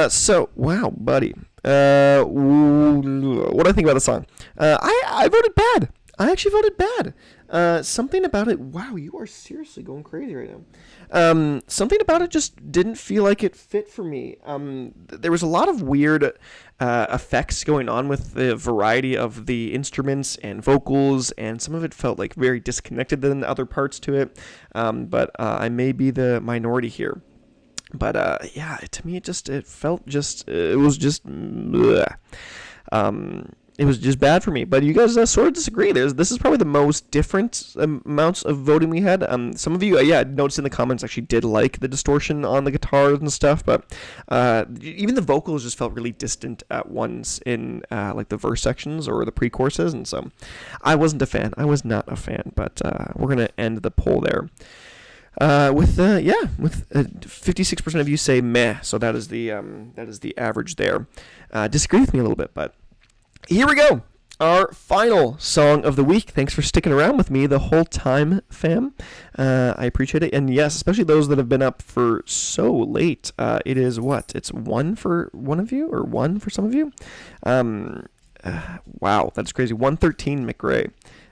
So, wow, buddy. What do I think about the song? I voted bad. I actually voted bad. Something about it. Wow, you are seriously going crazy right now. Something about it just didn't feel like it fit for me. There was a lot of weird effects going on with the variety of the instruments and vocals, and some of it felt like very disconnected than other parts to it. But I may be the minority here. But yeah, to me, it was just bleh. It was just bad for me. But you guys sort of disagree. This is probably the most different amounts of voting we had. Some of you, noticed in the comments actually did like the distortion on the guitars and stuff. But even the vocals just felt really distant at once in like the verse sections or the pre-choruses. And so I wasn't a fan. I was not a fan. But we're going to end the poll there. With 56% of you say meh. So that is the average there. Disagree with me a little bit, but here we go. Our final song of the week. Thanks for sticking around with me the whole time, fam. I appreciate it. And yes, especially those that have been up for so late. It is what? It's 1 for one of you or 1 for some of you? Wow, that's crazy. 113 McRae.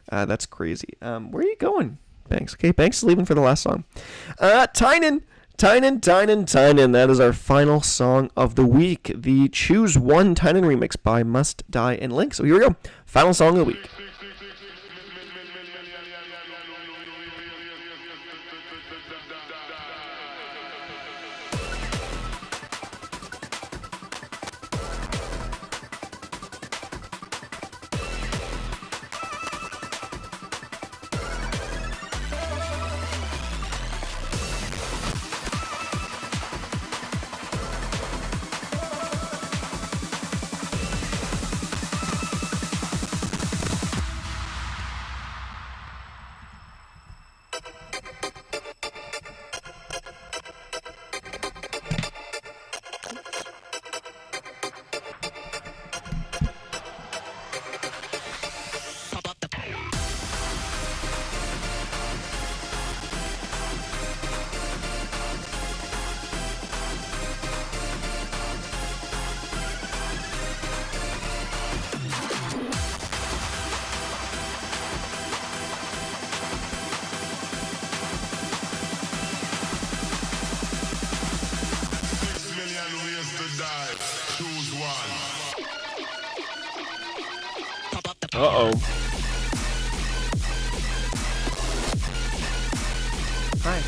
That's crazy. Where are you going? Banks. Okay, Banks is leaving for the last song. Tynan. That is our final song of the week. The Choose One Tynan remix by Must Die and Link. So here we go. Final song of the week. Uh-oh. Hi.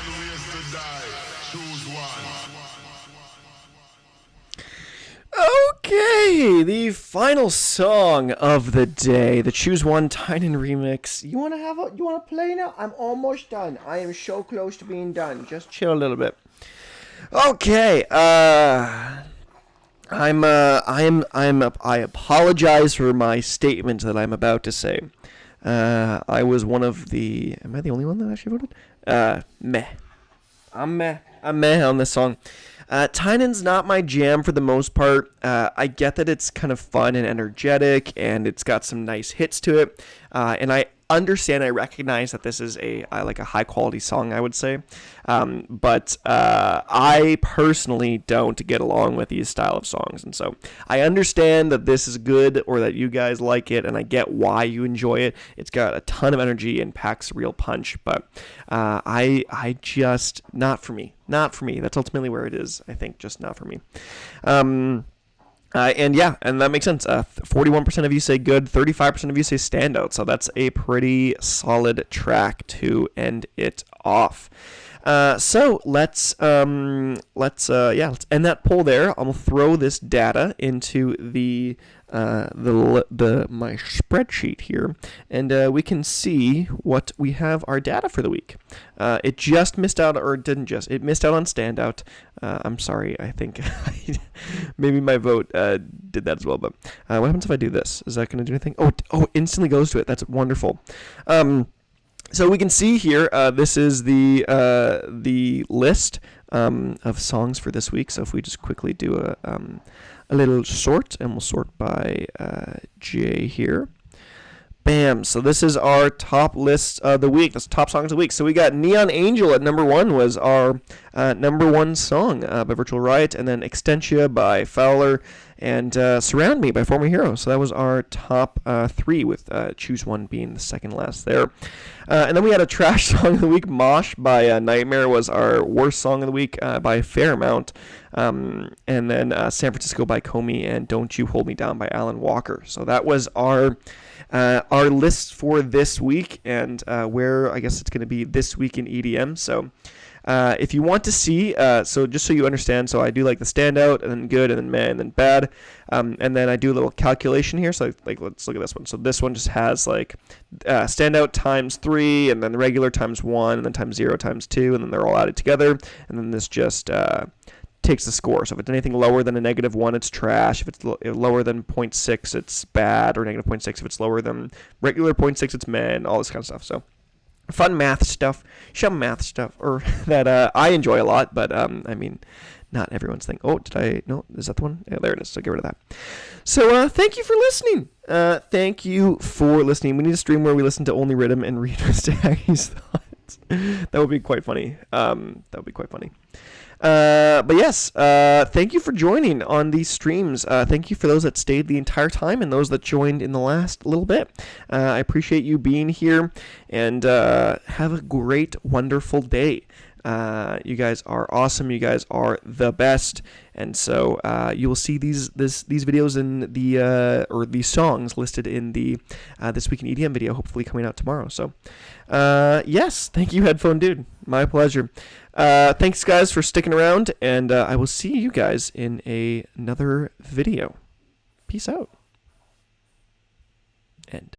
ways to die. Choose one. Okay, the final song of the day, the Choose One Tynan remix. You wanna play now? I'm almost done. I am so close to being done. Just chill a little bit. Okay, I apologize for my statement that I'm about to say. I was one of the. Am I the only one that actually voted? Meh. I'm meh on this song. Tynan's not my jam for the most part. I get that it's kind of fun and energetic, and it's got some nice hits to it. And I understand, I recognize that this is a high quality song, I would say. But I personally don't get along with these style of songs, and so I understand that this is good or that you guys like it, and I get why you enjoy it. It's got a ton of energy and packs real punch, but I just not for me. That's ultimately where it is. I think just not for me. And that makes sense. 41% of you say good, 35% of you say standout. So that's a pretty solid track to end it off. So let's end that poll there. I'll throw this data into my spreadsheet here, and we can see what we have our data for the week. It just missed out, or it didn't just. It missed out on standout. I'm sorry. I think maybe my vote did that as well. But what happens if I do this? Is that going to do anything? Oh, instantly goes to it. That's wonderful. So we can see here, this is the list of songs for this week. So if we just quickly do a little sort, and we'll sort by J here. Bam. So this is our top list of the week. That's top songs of the week. So we got Neon Angel at number 1 was our number 1 song by Virtual Riot, and then Extentia by Fowler, and Surround Me by Former Hero. So that was our top 3, with Choose One being the second last there. And then we had a trash song of the week. Mosh by Nightmare was our worst song of the week by a fair amount. And then San Francisco by Comey, and Don't You Hold Me Down by Alan Walker. So that was our list for this week, and where I guess it's going to be this week in EDM. So if you want to see, so just so you understand, so I do like the standout, and then good, and then meh, and then bad, and then I do a little calculation here. So like let's look at this one. So this one just has like standout times 3, and then the regular times 1, and then times 0 times 2, and then they're all added together, and then this just takes the score. So if it's anything lower than a -1, it's trash. If it's lower than 0.6, it's bad, or -0.6. If it's lower than regular 0.6, it's meh, and all this kind of stuff. So fun math stuff, some math stuff, or that I enjoy a lot, but I mean, not everyone's thing. Oh, no, is that the one? Yeah, there it is. So get rid of that. So thank you for listening. We need a stream where we listen to only Rhythm and read Mr. Haggie's thoughts. That would be quite funny. But yes, thank you for joining on these streams. Thank you for those that stayed the entire time, and those that joined in the last little bit. I appreciate you being here, and have a great, wonderful day. You guys are awesome. You guys are the best. And so you will see these videos in or these songs listed in the This Week in EDM video, hopefully coming out tomorrow. So yes, thank you, Headphone Dude. My pleasure. Thanks, guys, for sticking around, and I will see you guys in another video. Peace out. End.